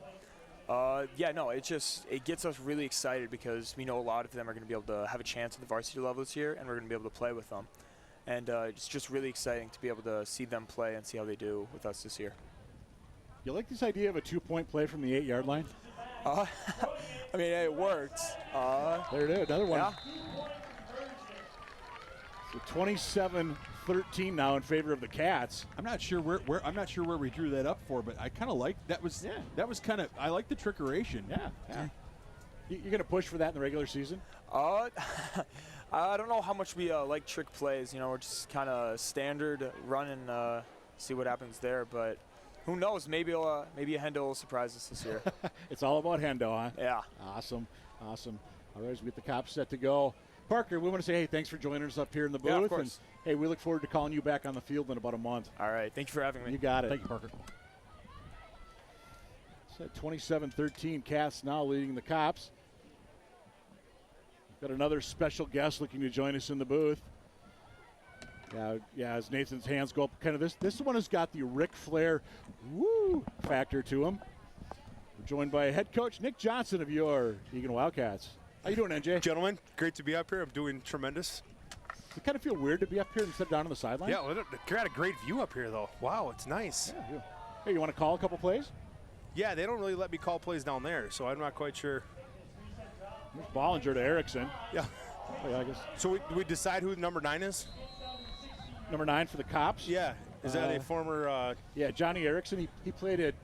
It gets us really excited because we know a lot of them are going to be able to have a chance at the varsity level this year, and we're going to be able to play with them. And it's just really exciting to be able to see them play and see how they do with us this year. You like this idea of a 2-point play from the 8-yard line? It worked. There it is, another one. Yeah. So 27-13 now in favor of the Cats. I'm not sure where we drew that up for, but I kind of like that was kind of, I like the trickeration. Yeah. You're going to push for that in the regular season? I don't know how much we like trick plays. We're just kind of standard run and see what happens there. But who knows? Maybe a Hendo will surprise us this year. It's all about Hendo, huh? Yeah. Awesome. All right, as we get the Cops set to go. Parker, we want to say, hey, thanks for joining us up here in the booth. Yeah, of course. And, hey, we look forward to calling you back on the field in about a month. All right. Thank you for having me. You got it. Thank you, Parker. It's at 27-13, Cats now leading the Cops. Got another special guest looking to join us in the booth. Yeah, as Nathan's hands go up, kind of this one has got the Ric Flair woo factor to him. We're joined by head coach Nick Johnson of your Eagan Wildcats. How you doing, NJ? Gentlemen, great to be up here. I'm doing tremendous. Does it kind of feel weird to be up here instead of down on the sideline? Yeah, well, got a great view up here, though. Wow, it's nice. Yeah. Hey, you want to call a couple plays? Yeah, they don't really let me call plays down there, so I'm not quite sure. There's Bollinger to Erickson. Yeah. Oh, yeah, I guess. So we decide who number 9 is? Number 9 for the Cops? Yeah. Is that a former? Yeah, Johnny Erickson. He played at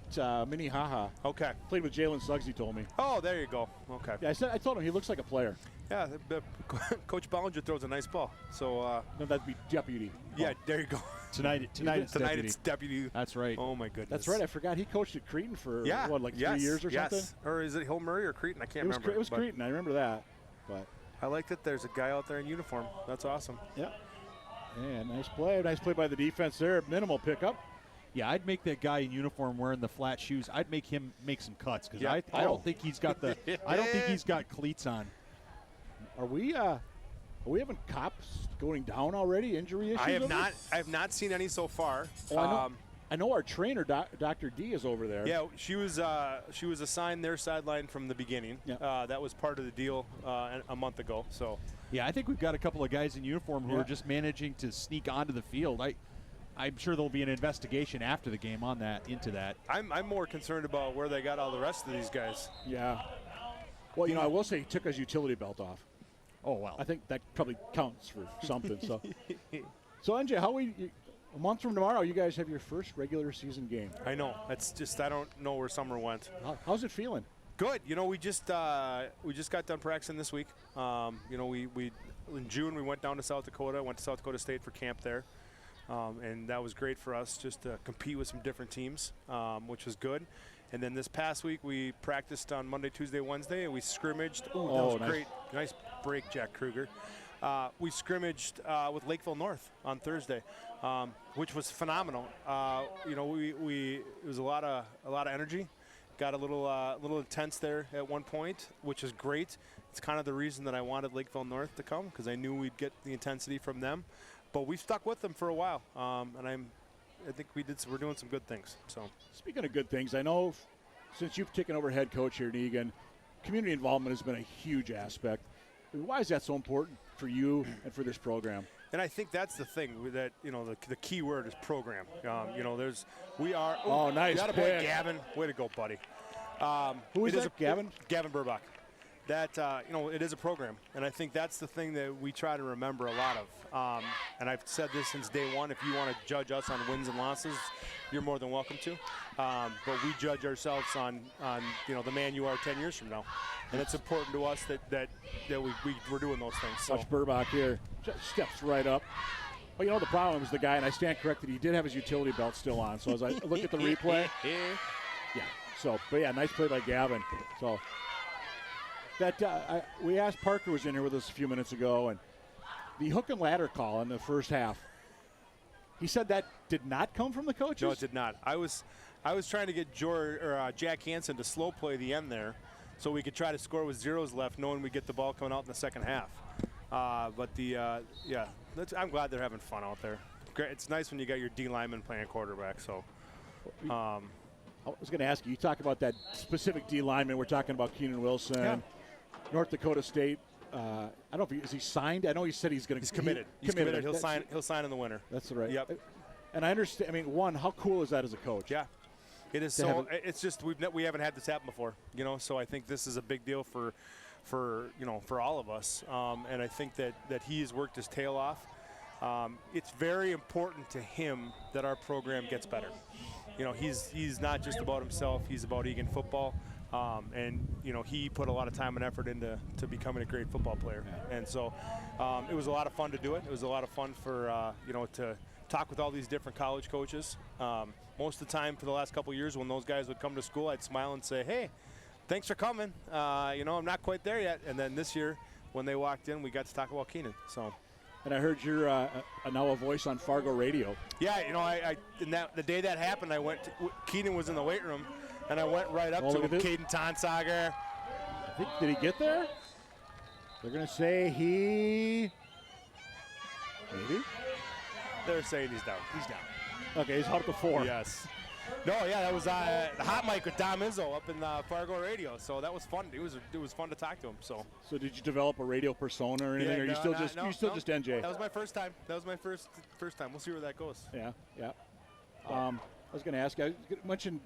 Minnehaha. Okay. Played with Jalen Suggs, he told me. Oh, there you go. Okay. Yeah, I told him he looks like a player. Yeah, Coach Bollinger throws a nice ball. So. No, that'd be deputy. Yeah, there you go. Tonight it's deputy. That's right. Oh my goodness. That's right. I forgot he coached at Cretin for 3 years or something. Or is it Hill Murray or Cretin? I can't remember. It was Cretin. I remember that. But I like that there's a guy out there in uniform. That's awesome. Yeah. Yeah, nice play. Nice play by the defense there. Minimal pickup. Yeah, I'd make that guy in uniform wearing the flat shoes. I'd make him make some cuts because Yeah. I don't think he's got the. I don't think he's got cleats on. Are we having Cops going down already? Injury issues? I have not seen any so far. Oh, I know our trainer, Dr. D, is over there. Yeah, she was assigned their sideline from the beginning. Yeah. That was part of the deal a month ago. So. Yeah, I think we've got a couple of guys in uniform who are just managing to sneak onto the field. I'm sure there'll be an investigation after the game on that, into that. I'm more concerned about where they got all the rest of these guys. Yeah. Well, I will say he took his utility belt off. Oh, well. I think that probably counts for something. So NJ, a month from tomorrow, you guys have your first regular season game. I know. That's just, I don't know where summer went. How's it feeling? Good. We just got done practicing this week. We in June we went down to South Dakota. Went to South Dakota State for camp there, and that was great for us just to compete with some different teams, which was good. And then this past week we practiced on Monday, Tuesday, Wednesday, and we scrimmaged. Ooh, Oh, that was nice. great. Nice break, Jack Kruger. We scrimmaged with Lakeville North on Thursday, which was phenomenal. You know, it was a lot of energy. Got a little intense there at one point, which is great. It's kind of the reason that I wanted Lakeville North to come, because I knew we'd get the intensity from them. But we've stuck with them for a while, and I think we're doing some good things. So Speaking of good things, I know since you've taken over head coach here in Eagan, community involvement has been a huge aspect. Why is that so important for you and for this program? And I think that's the thing that, you know, the key word is program. You know, nice pick. Boy, Gavin. Way to go, buddy. Who is that, Gavin? Gavin Burbach. That, you know, it is a program. And I think that's the thing that we try to remember a lot of. And I've said this since day one. If you want to judge us on wins and losses, you're more than welcome to. But we judge ourselves on you know, the man you are 10 years from now. And it's important to us that we're doing those things. So. Watch Burbach here. Just steps right up. Well, you know, the problem is the guy, and I stand corrected, he did have his utility belt still on. So as I look at the replay, but nice play by Gavin. So that we asked, Parker was in here with us a few minutes ago, and the hook and ladder call in the first half, he said that did not come from the coaches? No, it did not. I was trying to get Jack Hansen to slow play the end there so we could try to score with zeros left, knowing we'd get the ball coming out in the second half. I'm glad they're having fun out there. Great. It's nice when you got your D lineman playing quarterback. So, I was going to ask you. You talk about that specific D lineman. We're talking about Keenan Wilson, North Dakota State. I don't know if is he signed. I know he said he's going to. He's committed. He's committed. He'll sign in the winter. That's right. Yep. And I understand. I mean, one, how cool is that as a coach? Yeah. It is. So it's just we haven't had this happen before. You know. So I think this is a big deal for all of us. And I think that he's worked his tail off. It's very important to him that our program gets better. You know, he's not just about himself. He's about Eagan football. And, you know, he put a lot of time and effort into becoming a great football player. And so it was a lot of fun to do it. It was a lot of fun for, to talk with all these different college coaches. Most of the time for the last couple of years when those guys would come to school, I'd smile and say, hey, thanks for coming. I'm not quite there yet. And then this year when they walked in, we got to talk about Keenan. So. And I heard you're now a voice on Fargo radio. Yeah, you know, the day that happened, Keenan was in the weight room, and I went right up to him. Landon Tonsauger. Did he get there? They're going to say maybe? They're saying he's down. He's down. Okay, he's out at the 4. Yes. No, yeah, that was the hot mic with Dom Izzo up in Fargo radio. So that was fun. It was fun to talk to him. So did you develop a radio persona or anything? Or are you still just NJ? That was my first time. That was my first time. We'll see where that goes. Yeah. I was going to ask you. I mentioned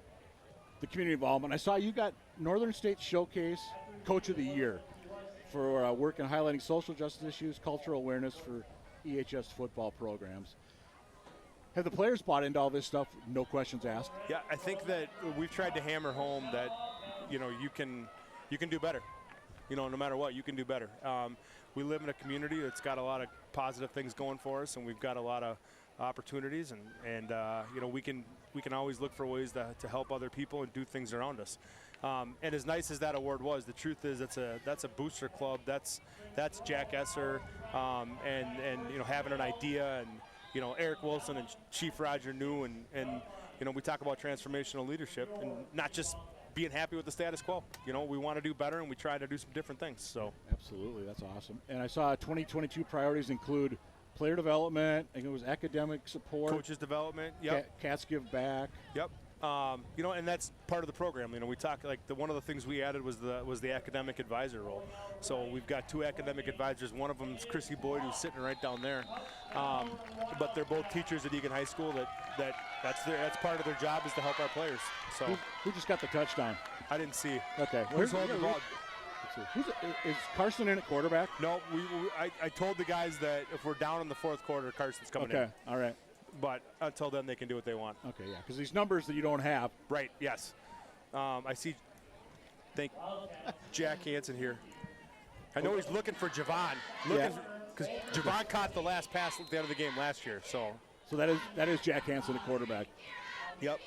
the community involvement. I saw you got Northern State Showcase Coach of the Year for work in highlighting social justice issues, cultural awareness for EHS football programs. Have the players bought into all this stuff? No questions asked. Yeah, I think that we've tried to hammer home that, you know, you can do better. You know, no matter what, you can do better. We live in a community that's got a lot of positive things going for us, and we've got a lot of opportunities, and you know, we can always look for ways to help other people and do things around us. And as nice as that award was, the truth is that's a booster club. That's Jack Esser, and you know, having an idea, and you know, Eric Wilson and Chief Roger New, and you know, we talk about transformational leadership and not just being happy with the status quo. You know, we want to do better, and we try to do some different things. So absolutely, that's awesome. And I saw 2022 priorities include player development. I think it was academic support, coaches development. Yep. Cats give back. Yep. You know, and that's part of the program. You know, we talk one of the things we added was the academic advisor role. So we've got 2 academic advisors. One of them is Chrissy Boyd, who's sitting right down there. But they're both teachers at Eagan High School. That's part of their job is to help our players. So who just got the touchdown? I didn't see. Okay. Who's holding the ball? Is Carson in at quarterback? No, I told the guys that if we're down in the 4th quarter, Carson's coming in. Okay, all right. But until then, they can do what they want. Okay, yeah, because these numbers that you don't have. Right, yes. I see Jack Hansen here. I know he's looking for Javon. Because Javon caught the last pass at the end of the game last year. So that is Jack Hansen, the quarterback. Yep.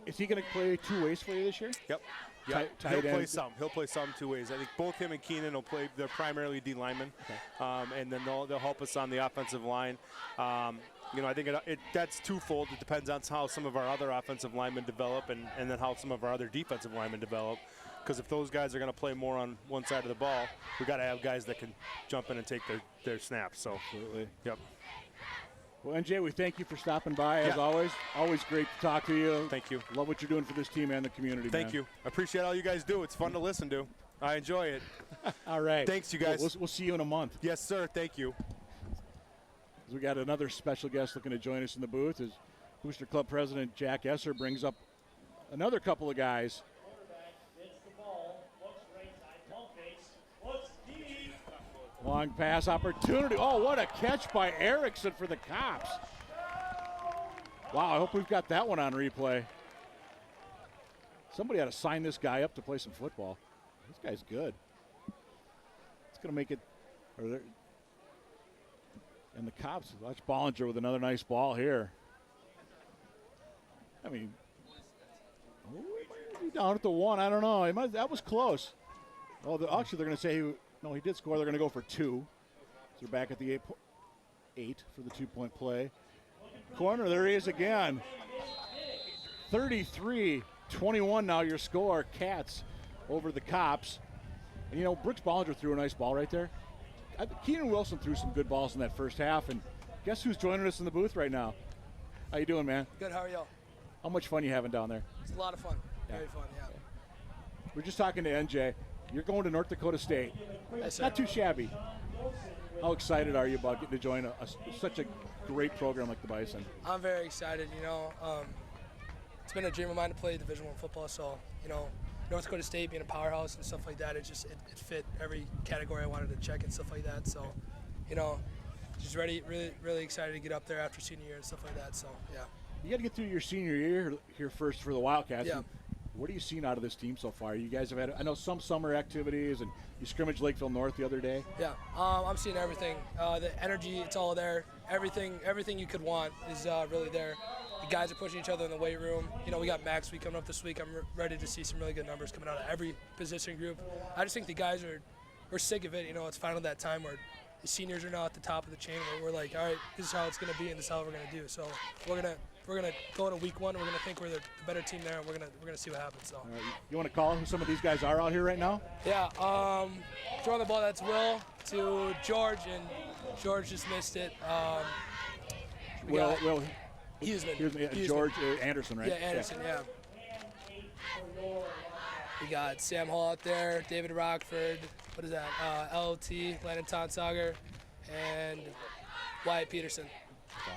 Is he going to play 2 ways for you this year? Yep. Tight He'll play end. some. He'll play some 2 ways. I think both him and Keenan will play. They're primarily D linemen, and then they'll help us on the offensive line. I think that's twofold. It depends on how some of our other offensive linemen develop, and then how some of our other defensive linemen develop. Because if those guys are going to play more on one side of the ball, we got to have guys that can jump in and take their snaps. So, Absolutely. Yep. Well, NJ, we thank you for stopping by, as always. Always great to talk to you. Thank you. Love what you're doing for this team and the community, Thank you. I appreciate all you guys do. It's fun to listen to. I enjoy it. All right. Thanks, you guys. We'll see you in a month. Yes, sir. Thank you. We got another special guest looking to join us in the booth. As Booster Club President Jack Esser brings up another couple of guys. Long pass opportunity. Oh, what a catch by Erickson for the Cops. Wow, I hope we've got that one on replay. Somebody ought to sign this guy up to play some football. This guy's good. It's going to make it. And the Cops, watch Bollinger with another nice ball here. I mean, he might be down at the 1. I don't know. That was close. Oh, actually, they're going to say he did score. They're going to go for 2. So they're back at the 8 for the 2-point play. Corner, there he is again. 33-21 now your score. Cats over the Cops. And, Brooks Bollinger threw a nice ball right there. Keenan Wilson threw some good balls in that first half. And guess who's joining us in the booth right now? How you doing, man? Good, how are y'all? How much fun you having down there? It's a lot of fun. Very fun, yeah. We're just talking to NJ. You're going to North Dakota State. Yes, not too shabby. How excited are you about getting to join such a great program like the Bison? I'm very excited. It's been a dream of mine to play Division I football. So, North Dakota State being a powerhouse and stuff like that, it fit every category I wanted to check and stuff like that. So, just really excited to get up there after senior year and stuff like that. So, yeah. You got to get through your senior year here first for the Wildcats. Yeah. What are you seeing out of this team so far? You guys have had, I know, some summer activities, and you scrimmaged Lakeville North the other day. Yeah, I'm seeing everything. The energy, it's all there. Everything you could want is really there. The guys are pushing each other in the weight room. We got Max Week coming up this week. I'm ready to see some really good numbers coming out of every position group. I just think the guys we're sick of it. It's finally that time where the seniors are now at the top of the chain, where we're like, all right, this is how it's going to be, and this is how we're going to do. So we're gonna go into week 1. We're gonna think we're the better team there, and we're gonna see what happens. So. You want to call who some of these guys are out here right now? Yeah. Throwing the ball, that's Will to George, and George just missed it. Huseman. George Anderson, right? Yeah, Anderson. Yeah. We got Sam Hall out there, David Rockford. What is that? LT, Landon Tonsauger, and Wyatt Peterson.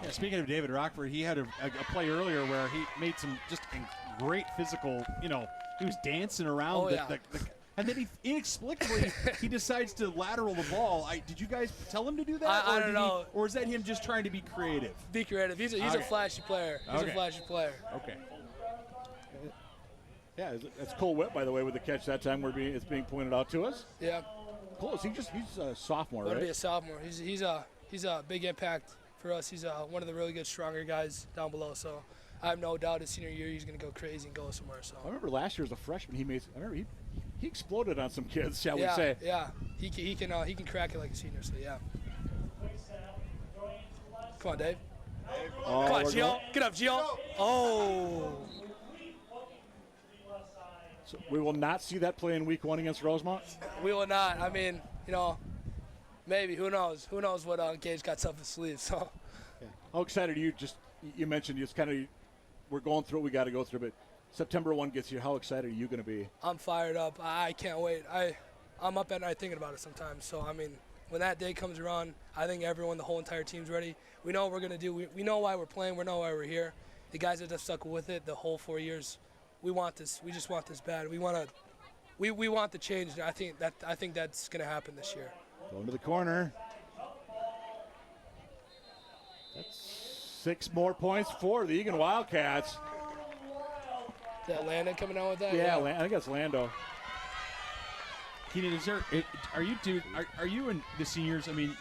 Yeah, speaking of David Rockford, he had a play earlier where he made some just great physical, he was dancing around and then he inexplicably he decides to lateral the ball. Did you guys tell him to do that? I don't know. Or is that him just trying to be creative? Be creative. He's a flashy player. He's a flashy player. Okay. Yeah, that's Cole Witt, by the way, with the catch that time. It's being pointed out to us. Yeah. Cole, he's a sophomore, right? Going to be a sophomore. He's a big impact for us. He's one of the really good, stronger guys down below. So I have no doubt his senior year he's going to go crazy and go somewhere. So I remember last year as a freshman, he exploded on some kids, shall we say? Yeah, he can crack it like a senior. So yeah. Come on, Dave. Oh, come on, Gio. Get up, Gio. Oh. So we will not see that play in week 1 against Rosemont? We will not. I mean, maybe. Who knows? Who knows what Gage got up his sleeve? So. Yeah. How excited are you? You mentioned it's kind of we're going through what we got to go through, but September 1 gets here. How excited are you going to be? I'm fired up. I can't wait. I'm up at night thinking about it sometimes. So I mean, when that day comes around, I think the whole entire team's ready. We know what we're going to do. We know why we're playing. We know why we're here. The guys that have stuck with it the whole 4 years. We want this. We just want this bad. We want the change. And I think that's going to happen this year. Going to the corner. That's 6 more points for the Eagan Wildcats. Is that Landon coming out with that? Yeah. I think that's Lando. Keenan, are you and the seniors? I mean,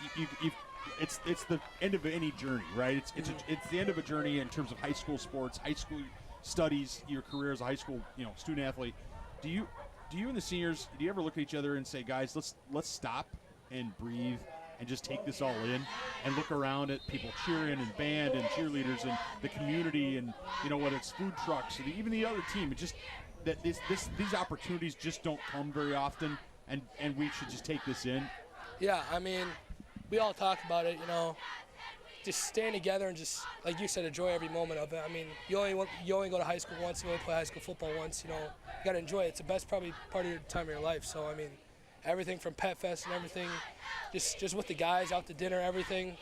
it's the end of any journey, right? It's the end of a journey in terms of high school sports, high school studies, your career as a high school, student athlete, do you and the seniors, do you ever look at each other and say, guys, let's stop and breathe and just take this all in and look around at people cheering and band and cheerleaders and the community and, whether it's food trucks or even the other team, it's just that these opportunities just don't come very often, and we should just take this in? Yeah, I mean, we all talk about it, just staying together and just, like you said, enjoy every moment of it. I mean, you only go to high school once, you only play high school football once, you got to enjoy it. It's the best probably part of your time of your life. So, I mean, everything from Pet Fest and everything, just with the guys, out to dinner, everything,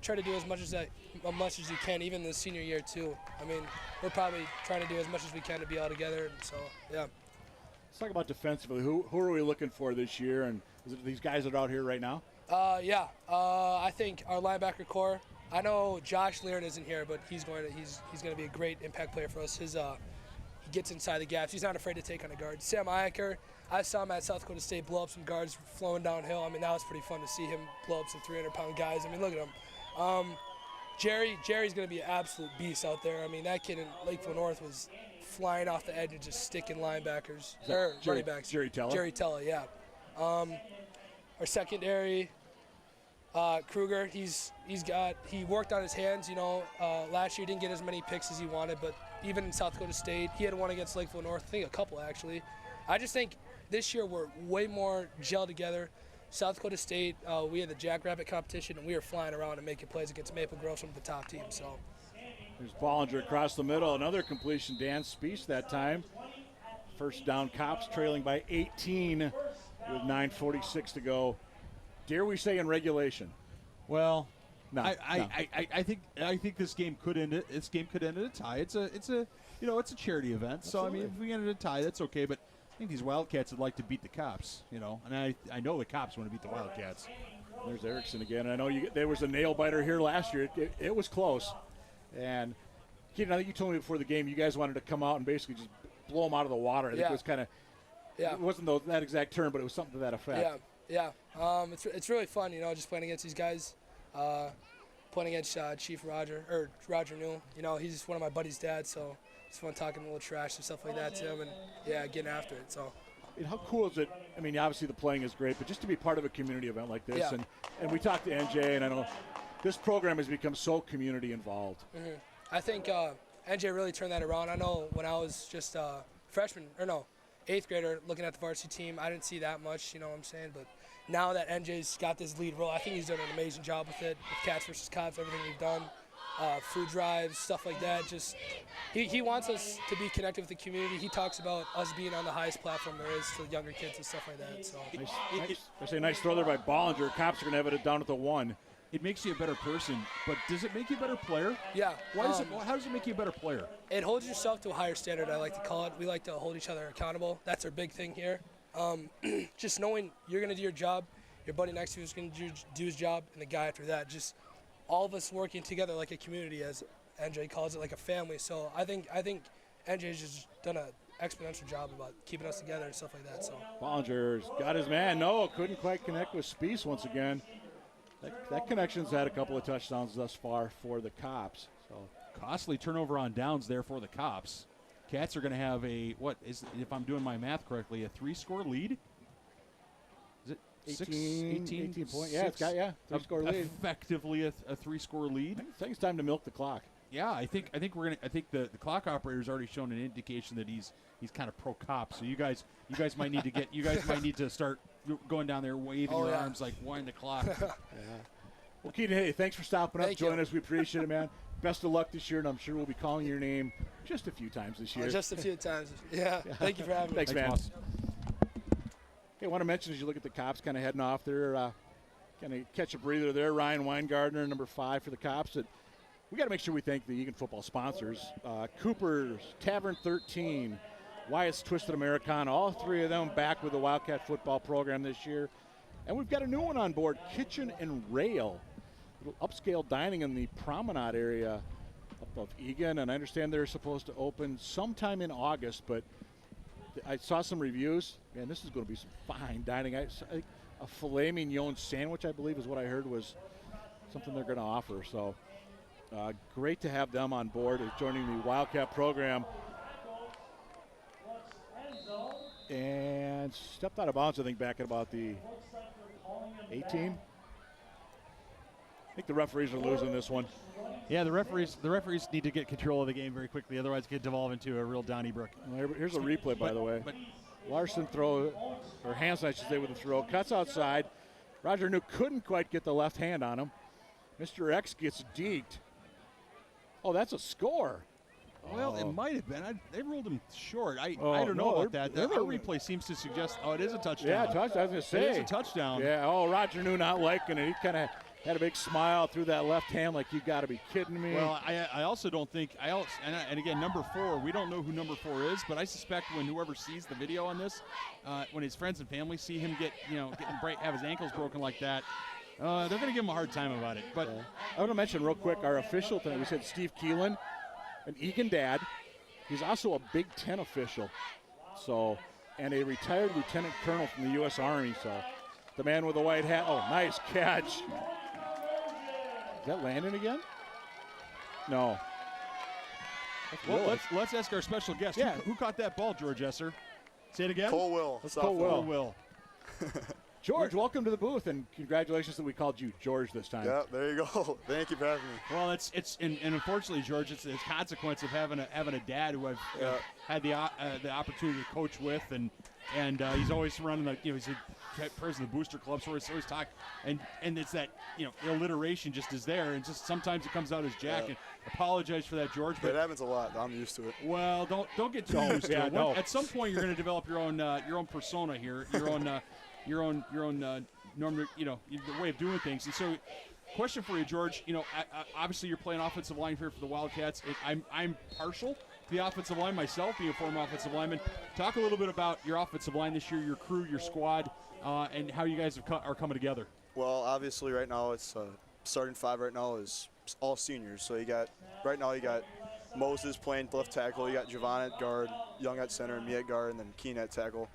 try to do as much as you can, even the senior year too. I mean, we're probably trying to do as much as we can to be all together, and so, yeah. Let's talk about defensively. Who are we looking for this year, and is it these guys that are out here right now? I think our linebacker core. I know Josh Learn isn't here, but he's going to be a great impact player for us. He gets inside the gaps. He's not afraid to take on a guard. Sam Iacker, I saw him at South Dakota State blow up some guards flowing downhill. I mean, that was pretty fun to see him blow up some 300-pound guys. I mean, look at him. Jerry's going to be an absolute beast out there. I mean, that kid in Lakeville North was flying off the edge and just sticking linebackers or running backs. Jerry Teller? Jerry Teller, yeah. Our secondary, Kruger, he worked on his hands, last year he didn't get as many picks as he wanted, but even in South Dakota State, he had one against Lakeville North, I think a couple actually. I just think this year we're way more gelled together. South Dakota State, we had the Jackrabbit competition, and we were flying around and making plays against Maple Grove, some of the top teams. So there's Bollinger across the middle, another completion. Dan Speece that time. First down, Cops trailing by 18 with 9:46 to go. Dare we say in regulation? Well, no. I think this game could end it. This game could end in a tie. It's a charity event, so Absolutely. I mean, if we ended a tie, that's okay. But I think these Wildcats would like to beat the Cops, and I know the Cops want to beat the Wildcats. There's Erickson again. I know there was a nail biter here last year. It was close. And Keaton, I think you told me before the game you guys wanted to come out and basically just blow them out of the water. I think it was kind of. Yeah. It wasn't that exact term, but it was something to that effect. Yeah. It's really fun, just playing against these guys. Playing against Chief Roger Newell. He's one of my buddy's dads, so it's fun talking a little trash and stuff like that to him, and getting after it. So. And how cool is it? I mean, obviously the playing is great, but just to be part of a community event like this, and we talked to NJ, and I know this program has become so community involved. Mm-hmm. I think NJ really turned that around. I know when I was just eighth grader looking at the varsity team, I didn't see that much, you know what I'm saying? But now that NJ's got this lead role, I think he's done an amazing job with it, with Cats versus Cops, everything we've done, food drives, stuff like that. Just he wants us to be connected with the community. He talks about us being on the highest platform there is to younger kids and stuff like that. So nice throw there by Bollinger. Cops are going to have it down at the 1. It makes you a better person, but does it make you a better player? Yeah. How does it make you a better player? It holds yourself to a higher standard, I like to call it. We like to hold each other accountable. That's our big thing here. Just knowing you're going to do your job, your buddy next to you is going to do his job, and the guy after that. Just all of us working together like a community, as NJ calls it, like a family. So I think NJ's just done an exponential job about keeping us together and stuff like that. So Bollinger's got his man. No, couldn't quite connect with Speece once again. That connection's had a couple of touchdowns thus far for the Cops. So costly turnover on downs there for the Cops. Cats are going to have if I'm doing my math correctly, a 3-score lead? Is it 18 points? Yeah, it's got 3-score lead. Effectively a 3-score lead. I think it's time to milk the clock. Yeah, I think the clock operator's already shown an indication that he's kind of pro cop. So you guys might need to start going down there waving your arms like wind the clock. Well, Keaton, hey, thanks for stopping up, joining us. We appreciate it, man. Best of luck this year, and I'm sure we'll be calling your name just a few times this year. Just a few times. Yeah. Thank you for having me. Thanks, man. Hey, I want to mention as you look at the Cops kind of heading off there, kind of catch a breather there. Ryan Weingartner, number 5 for the Cops. We got to make sure we thank the Eagan Football sponsors. Cooper's Tavern 13, Wyatt's Twisted Americana, all 3 of them back with the Wildcat football program this year. And we've got a new one on board, Kitchen and Rail, little upscale dining in the Promenade area up of Eagan. And I understand they're supposed to open sometime in August, but I saw some reviews. Man, this is going to be some fine dining. I think a filet mignon sandwich, I believe, is what I heard was something they're going to offer. So great to have them on board as joining the Wildcat program. And stepped out of bounds, I think, back at about the 18. I think the referees are losing this one. Yeah, the referees need to get control of the game very quickly, otherwise it could devolve into a real Donnybrook. Well, here's a replay, by the way. But Larson throw, or Hansen, I should say, with the throw. Cuts outside. Roger New couldn't quite get the left hand on him. Mr. X gets deked. Oh, that's a score. Well, it might have been. They ruled him short. I Oh, don't no, know about they're- that. they're The moving. replay seems to suggest, it is a touchdown. Yeah, touchdown. I was going to say. It is a touchdown. Yeah, Roger New not liking it. He kind of had a big smile through that left hand like, you got to be kidding me. Well, I also don't think and again, number 4, we don't know who number 4 is, but I suspect when whoever sees the video on this, when his friends and family see him have his ankles broken like that, they're going to give him a hard time about it. But I want to mention real quick our official tonight. We said Steve Keelan, an Eagan dad. He's also a Big Ten official, and a retired lieutenant colonel from the U.S. Army. So the man with the white hat. Oh, nice catch. Is that Landon again? No. well, let's ask our special guest. Yeah. Who caught that ball, George Esser? Say it again. Cole Will. That's Cole Will. Cole Will. George, welcome to the booth, and congratulations that we called you George this time. Yeah, there you go. Thank you for having me. Well, and unfortunately, George, it's a consequence of having a dad who I've had the opportunity to coach with, and he's always running he's a president of the booster club, so he's always talking, and it's that alliteration just is there, and just sometimes it comes out as Jack. And apologize for that, George. But it happens a lot. I'm used to it. Well, don't get too used to it. No. At some point, you're going to develop your own persona here, your own norm, the way of doing things. And so, question for you, George. Obviously you're playing offensive line here for the Wildcats. I'm partial to the offensive line myself, being a former offensive lineman. Talk a little bit about your offensive line this year, your crew, your squad, and how you guys are coming together. Well, obviously right now it's starting 5 right now is all seniors. So you got Moses playing left tackle. You got Javon at guard, Young at center, and me at guard, and then Keen at tackle.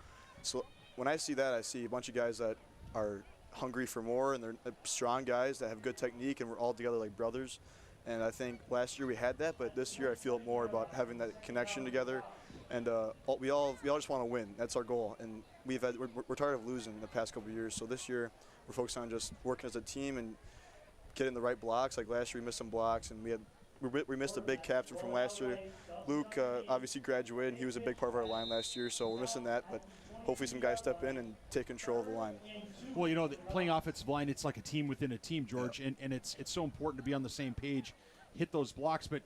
So when I see that, I see a bunch of guys that are hungry for more, and they're strong guys that have good technique, and we're all together like brothers. And I think last year we had that, but this year I feel more about having that connection together. And we all just want to win. That's our goal. And we're tired of losing the past couple of years. So this year we're focused on just working as a team and getting the right blocks. Like last year we missed some blocks, and we missed a big captain from last year. Luke obviously graduated, and he was a big part of our line last year. So we're missing that, but hopefully some guys step in and take control of the line. Well, playing offensive line, it's like a team within a team, George, and it's so important to be on the same page, hit those blocks, but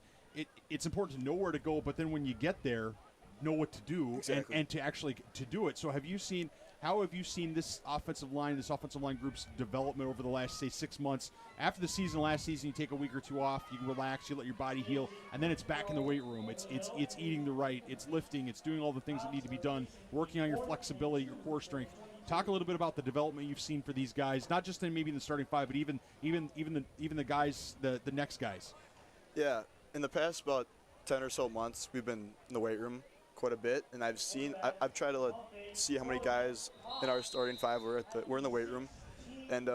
it's important to know where to go, but then when you get there, know what to do. Exactly. and to actually to do it. So how have you seen this offensive line group's development over the last, say, 6 months? After the season, last season, you take a week or two off, you relax, you let your body heal, and then it's back in the weight room. It's eating the right, it's lifting, it's doing all the things that need to be done, working on your flexibility, your core strength. Talk a little bit about the development you've seen for these guys, not just in maybe the starting 5, but even the guys, the next guys. Yeah, in the past about 10 or so months, we've been in the weight room quite a bit, and I've tried to see how many guys in our starting 5 we're in the weight room, and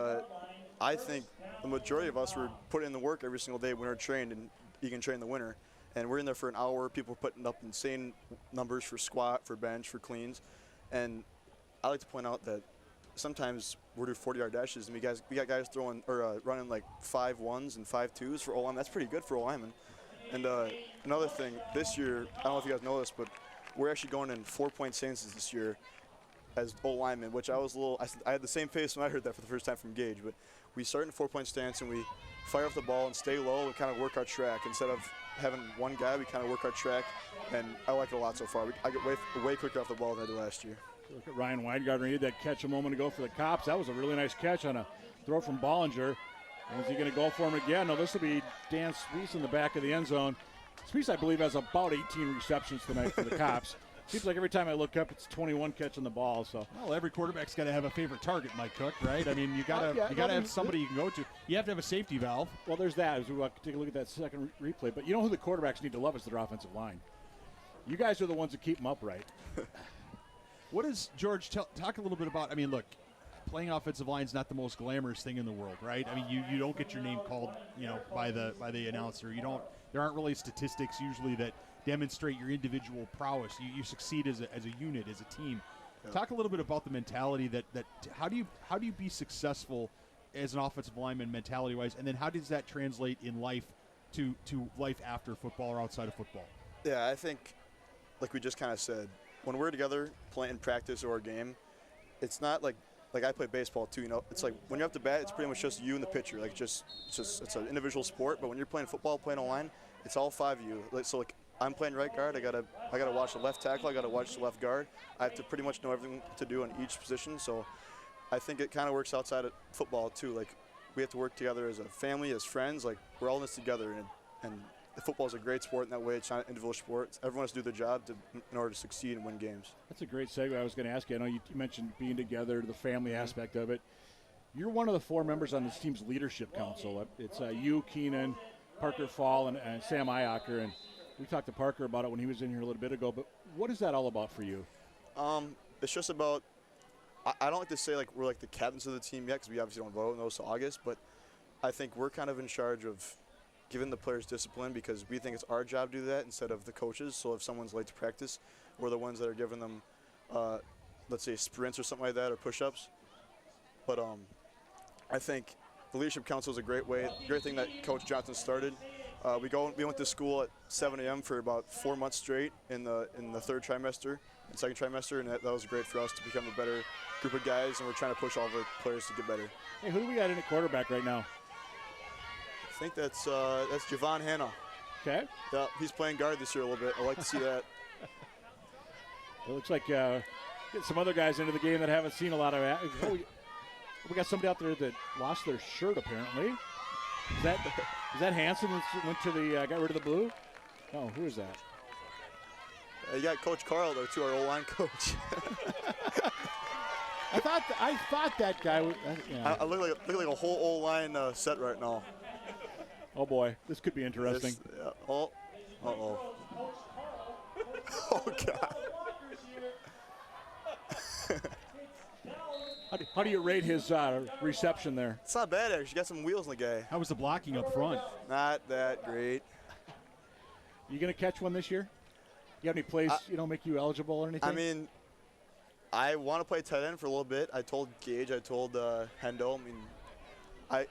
I think the majority of us were putting in the work every single day when we're trained, and you can train the winter, and we're in there for an hour. People are putting up insane numbers for squat, for bench, for cleans, and I like to point out that sometimes we're doing 40-yard dashes, and we got guys throwing or running like 5-1s and 5-2s for O-linemen. That's pretty good for O-linemen. And another thing, this year, I don't know if you guys know this, but we're actually going in 4-point stances this year as O-linemen, which I had the same pace when I heard that for the first time from Gage. But we start in 4-point stance, and we fire off the ball and stay low and kind of work our track. Instead of having one guy, we kind of work our track, and I like it a lot so far. I get way quicker off the ball than I did last year. Look at Ryan Weingartner. He had that catch a moment ago for the Cops. That was a really nice catch on a throw from Bollinger. And is he going to go for him again? No, this will be Dan Spies in the back of the end zone. Spies, I believe, has about 18 receptions tonight for the Cops. Seems like every time I look up, it's 21 catching the ball. So, well, every quarterback's got to have a favorite target, Mike Cook, right? I mean, you got to have somebody you can go to. You have to have a safety valve. Well, there's that. As we take a look at that second replay, but you know who the quarterbacks need to love is their offensive line. You guys are the ones that keep them upright. What is George? Talk a little bit about. I mean, look, playing offensive line is not the most glamorous thing in the world, right? I mean, you don't get your name called, by the announcer. You don't. There aren't really statistics usually that demonstrate your individual prowess. You succeed as a unit, as a team. Talk a little bit about the mentality that how do you be successful as an offensive lineman mentality-wise, and then how does that translate in life to life after football or outside of football? Yeah, I think, like we just kind of said, when we're together playing practice or a game, it's not like I play baseball too. You know, it's like when you're up to bat, it's pretty much just you and the pitcher. Like it's an individual sport. But when you're playing football, playing a line, it's all 5 of you. Like I'm playing right guard. I gotta watch the left tackle. I gotta watch the left guard. I have to pretty much know everything to do in each position. So I think it kind of works outside of football too. Like we have to work together as a family, as friends. Like we're all in this together. And football is a great sport in that way. It's not an individual sport. Everyone has to do their job in order to succeed and win games. That's a great segue. I was going to ask you. I know you mentioned being together, the family aspect of it. You're one of the 4 members on this team's leadership council. It's you, Keenan, Parker Fall, and Sam Iacker. And we talked to Parker about it when he was in here a little bit ago. But what is that all about for you? It's just about. I don't like to say like we're like the captains of the team yet because we obviously don't vote in those till August. But I think we're kind of in charge of giving the players discipline because we think it's our job to do that instead of the coaches. So if someone's late to practice, we're the ones that are giving them, let's say, sprints or something like that or push-ups. But I think the Leadership Council is a great thing that Coach Johnson started. We went to school at 7 a.m. for about 4 months straight in the third trimester and second trimester, and that was great for us to become a better group of guys, and we're trying to push all of our players to get better. Hey, who do we got in at quarterback right now? I think that's Javon Hanna. Okay. Yeah, he's playing guard this year a little bit. I like to see that. It looks like get some other guys into the game that haven't seen a lot of. We got somebody out there that lost their shirt apparently. Is that Hanson that went to the got rid of the blue? Oh, who is that? You got Coach Carl there too, our O-line coach. I thought that guy was. I look like a whole O-line set right now. Oh boy, this could be interesting. Yeah. Oh, uh-oh. Oh God. How do you rate his reception there? It's not bad actually. Got some wheels in the guy. How was the blocking up front? Not that great. You gonna catch one this year? You have any plays make you eligible or anything? I mean, I want to play tight end for a little bit. I told Gage, I told Hendo. I mean,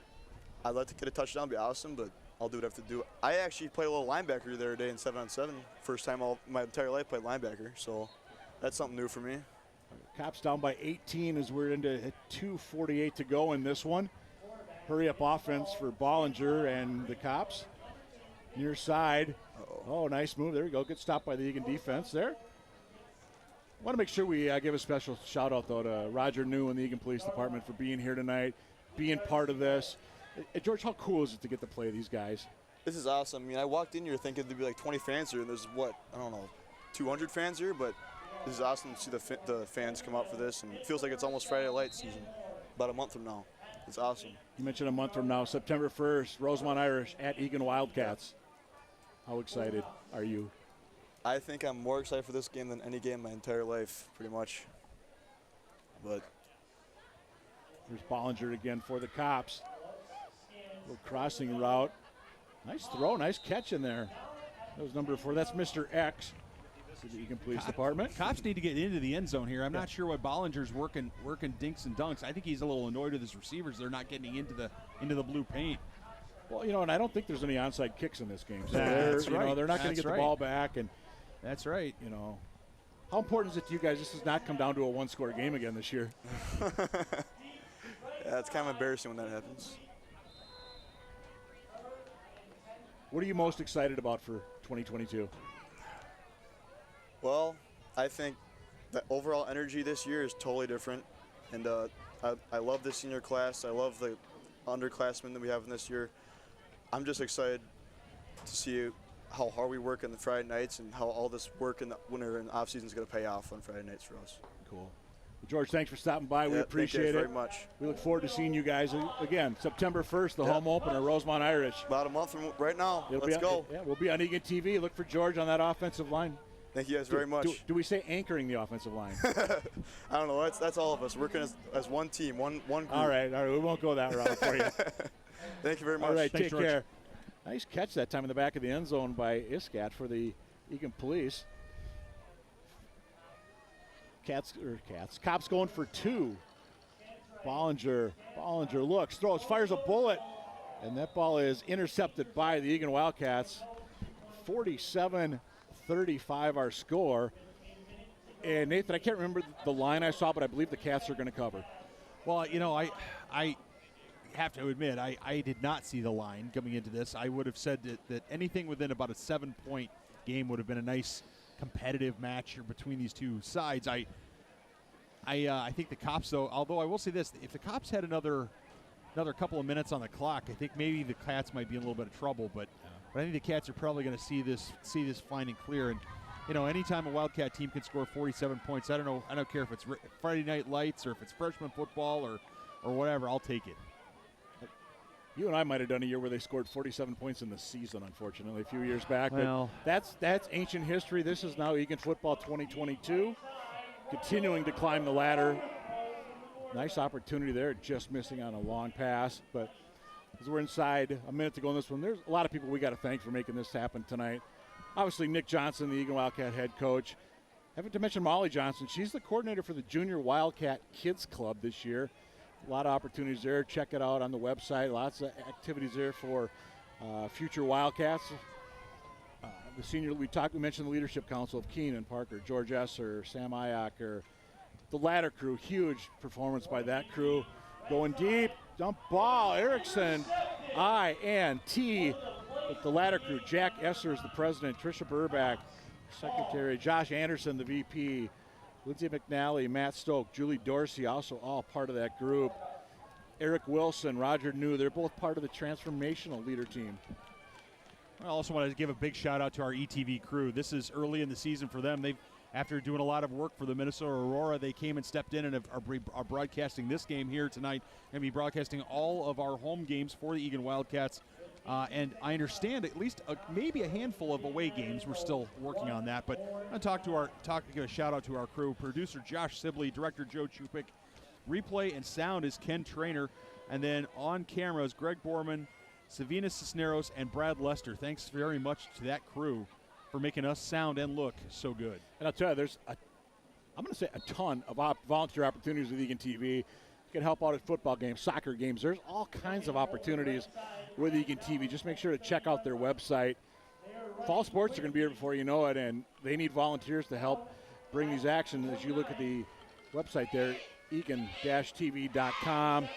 I'd like to get a touchdown, be awesome, but I'll do what I have to do. I actually played a little linebacker the other day in 7-on-7. First time my entire life played linebacker, so that's something new for me. Cops down by 18 as we're into 2:48 to go in this one. Hurry up offense for Bollinger and the Cops. Near side. Oh, nice move. There we go. Good stop by the Eagan defense there. I want to make sure we give a special shout out, though, to Roger New and the Eagan Police Department for being here tonight, being part of this. George, how cool is it to get to play these guys? This is awesome. I mean, I walked in here thinking there'd be like 20 fans here, and there's, 200 fans here, but this is awesome to see the fans come out for this, and it feels like it's almost Friday Light season, about a month from now. It's awesome. You mentioned a month from now, September 1st, Rosemont Irish at Eagan Wildcats. How excited are you? I think I'm more excited for this game than any game in my entire life, pretty much. But there's Bollinger again for the Cops. Little crossing route. Nice throw, nice catch in there. That was number 4. That's Mr. X. The Eagan Police Department. Cops need to get into the end zone here. I'm not sure why Bollinger's working dinks and dunks. I think he's a little annoyed with his receivers. They're not getting into the blue paint. Well, and I don't think there's any onside kicks in this game. So that's right. They're not going to get the ball back. And that's right. How important is it to you guys? This does not come down to a one-score game again this year. Yeah, it's kind of embarrassing when that happens. What are you most excited about for 2022? Well, I think the overall energy this year is totally different. And I love the senior class. I love the underclassmen that we have in this year. I'm just excited to see how hard we work on the Friday nights and how all this work in the winter and off season is going to pay off on Friday nights for us. Cool. Well, George, thanks for stopping by. We appreciate it very much. We look forward to seeing you guys again September 1st, the home opener, Rosemont Irish. About a month from right now. Let's go. Yeah, we'll be on Eagan TV. Look for George on that offensive line. Thank you guys very much. Do we say anchoring the offensive line? I don't know. That's all of us working as one team, one group. All right. We won't go that route for you. Thank you very much. All right, Thanks, take George. care. Nice catch that time in the back of the end zone by Iskat for the Eagan Police. Cops going for 2. Bollinger looks, throws, fires a bullet, and that ball is intercepted by the Eagan Wildcats. 47-35 our score. And Nathan, I can't remember the line I saw, but I believe the Cats are going to cover. Well, you know, I have to admit, I did not see the line coming into this. I would have said that anything within about a 7-point game would have been a nice competitive match between these two sides. I think the Cops, though, although I will say this, if the Cops had another couple of minutes on the clock, I think maybe the Cats might be in a little bit of trouble. But I think the Cats are probably going to see this fine and clear. And you know, anytime a Wildcat team can score 47 points, I don't care if it's Friday Night Lights or if it's freshman football or whatever, I'll take it. You and I might have done a year where they scored 47 points in the season, unfortunately, a few years back. Well, but that's ancient history. This is now Eagan Football 2022, continuing to climb the ladder. Nice opportunity there, just missing on a long pass. But as we're inside a minute to go in this one, there's a lot of people we got to thank for making this happen tonight. Obviously, Nick Johnson, the Eagan Wildcat head coach. I haven't to mention Molly Johnson. She's the coordinator for the Junior Wildcat Kids Club this year. A lot of opportunities there. Check it out on the website. Lots of activities there for future Wildcats. The senior, we mentioned the Leadership Council of Keenan Parker, George Esser, Sam Iacker. The ladder crew, huge performance by that crew. Going deep, dump ball, Erickson, I-N-T. With the ladder crew, Jack Esser is the president, Tricia Burback, secretary, Josh Anderson, the VP, Lindsay McNally, Matt Stoke, Julie Dorsey, also all part of that group. Eric Wilson, Roger New, they're both part of the transformational leader team. I also want to give a big shout out to our ETV crew. This is early in the season for them. After doing a lot of work for the Minnesota Aurora, they came and stepped in and are broadcasting this game here tonight. Going to be broadcasting all of our home games for the Eagan Wildcats. And I understand at least maybe a handful of away games. We're still working on that. But I'm going to give a shout out to our crew. Producer Josh Sibley, director Joe Chupik. Replay and sound is Ken Trainer. And then on cameras, Greg Borman, Savina Cisneros, and Brad Lester. Thanks very much to that crew for making us sound and look so good. And I'll tell you, there's I'm going to say a ton of volunteer opportunities with Eagan TV. You can help out at football games, soccer games. There's all kinds of opportunities with Eagan TV. Just make sure to check out their website. Fall sports are going to be here before you know it, and they need volunteers to help bring these actions. As you look at the website there, eagan-tv.com.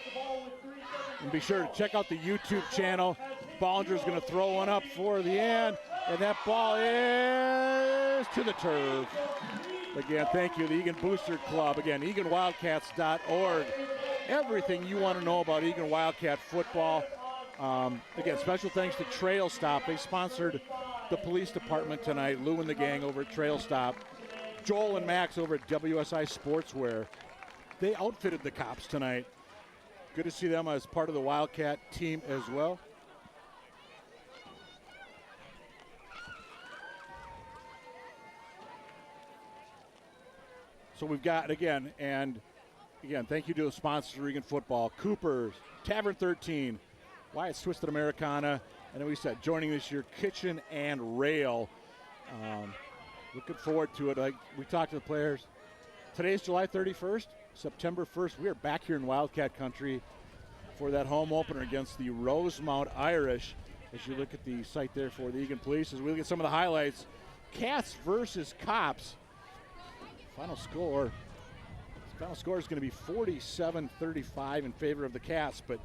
And be sure to check out the YouTube channel. Bollinger's going to throw one up for the end, and that ball is to the turf. Again, thank you, the Eagan Booster Club. Again, EaganWildcats.org. Everything you want to know about Eagan Wildcat football. Again, special thanks to Trail Stop. They sponsored the police department tonight. Lou and the gang over at Trail Stop. Joel and Max over at WSI Sportswear. They outfitted the Cops tonight. Good to see them as part of the Wildcat team as well. So we've got, again, thank you to the sponsors of Eagan Football, Cooper's, Tavern 13, Wyatt's Twisted Americana, and then we said joining this year, Kitchen and Rail. Looking forward to it. Like we talked to the players. Today's July 31st, September 1st. We are back here in Wildcat Country for that home opener against the Rosemount Irish. As you look at the site there for the Eagan Police, as we look at some of the highlights, Cats versus Cops. Final score is going to be 47-35 in favor of the Cats, but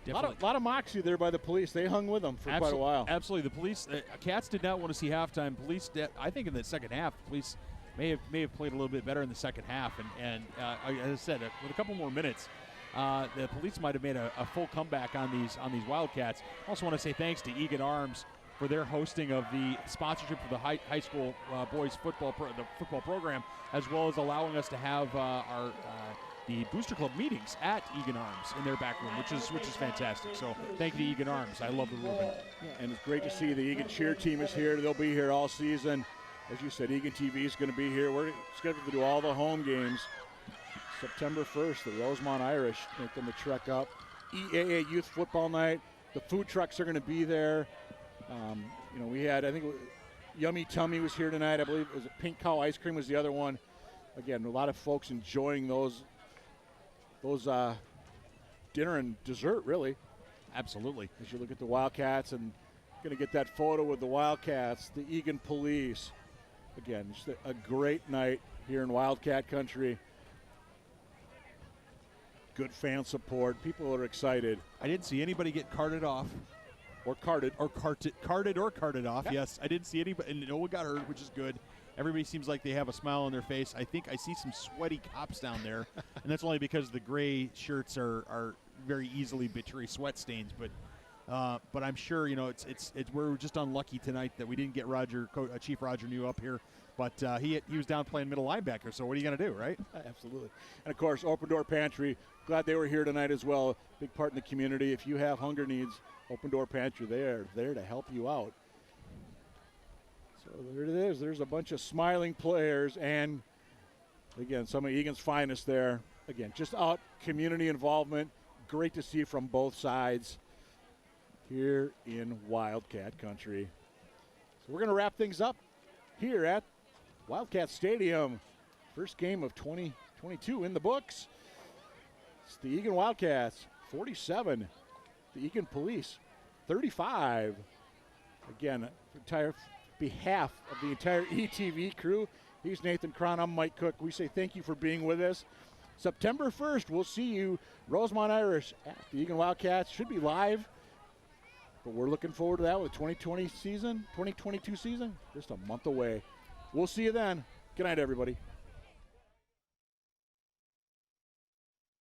a lot of moxie there by the police. They hung with them for quite a while. Absolutely. The police, Cats did not want to see halftime. Police, I think in the second half, police may have played a little bit better in the second half. And as I said, with a couple more minutes, the police might have made a full comeback on these Wildcats. I also want to say thanks to Eagan Arms for their hosting of the sponsorship for the high school boys football program, as well as allowing us to have the Booster Club meetings at Eagan Arms in their back room, which is fantastic. So thank you to Eagan Arms. I love the ribbon. Yeah, and it's great to see the Eagan cheer team is here. They'll be here all season. As you said, Eagan TV is going to be here. We're scheduled to do all the home games. September 1st, the Rosemount Irish making the trek up. EAA Youth Football Night. The food trucks are going to be there. We had, I think, Yummy Tummy was here tonight. I believe it was Pink Cow Ice Cream was the other one. again, a lot of folks enjoying those dinner and dessert, really. Absolutely. As you look at the Wildcats and going to get that photo with the Wildcats, the Eagan Police. Again, just a great night here in Wildcat country. Good fan support. People are excited. I didn't see anybody get carted off. Or carted. Or carted off, yes. I didn't see anybody, and no one got hurt, which is good. Everybody seems like they have a smile on their face. I think I see some sweaty cops down there, and that's only because the gray shirts are very easily betray sweat stains. But I'm sure, you know, it's we're just unlucky tonight that we didn't get Chief Roger New up here. But he was down playing middle linebacker, so what are you going to do, right? Absolutely. And, of course, Open Door Pantry, glad they were here tonight as well. Big part in the community. If you have hunger needs, Open Door Pantry, they're there to help you out. So there it is. There's a bunch of smiling players and, again, some of Eagan's finest there. Again, just out community involvement. Great to see from both sides here in Wildcat country. So we're going to wrap things up here at Wildcat Stadium. First game of 2022 in the books. It's the Eagan Wildcats 47, the Eagan Police 35. Again, behalf of the entire ETV crew, he's Nathan Cron, I'm Mike Cook. We say thank you for being with us. September 1st, we'll see you, Rosemont Irish at the Eagan Wildcats. Should be live, but we're looking forward to that with 2022 season, just a month away. We'll see you then. Good night, everybody.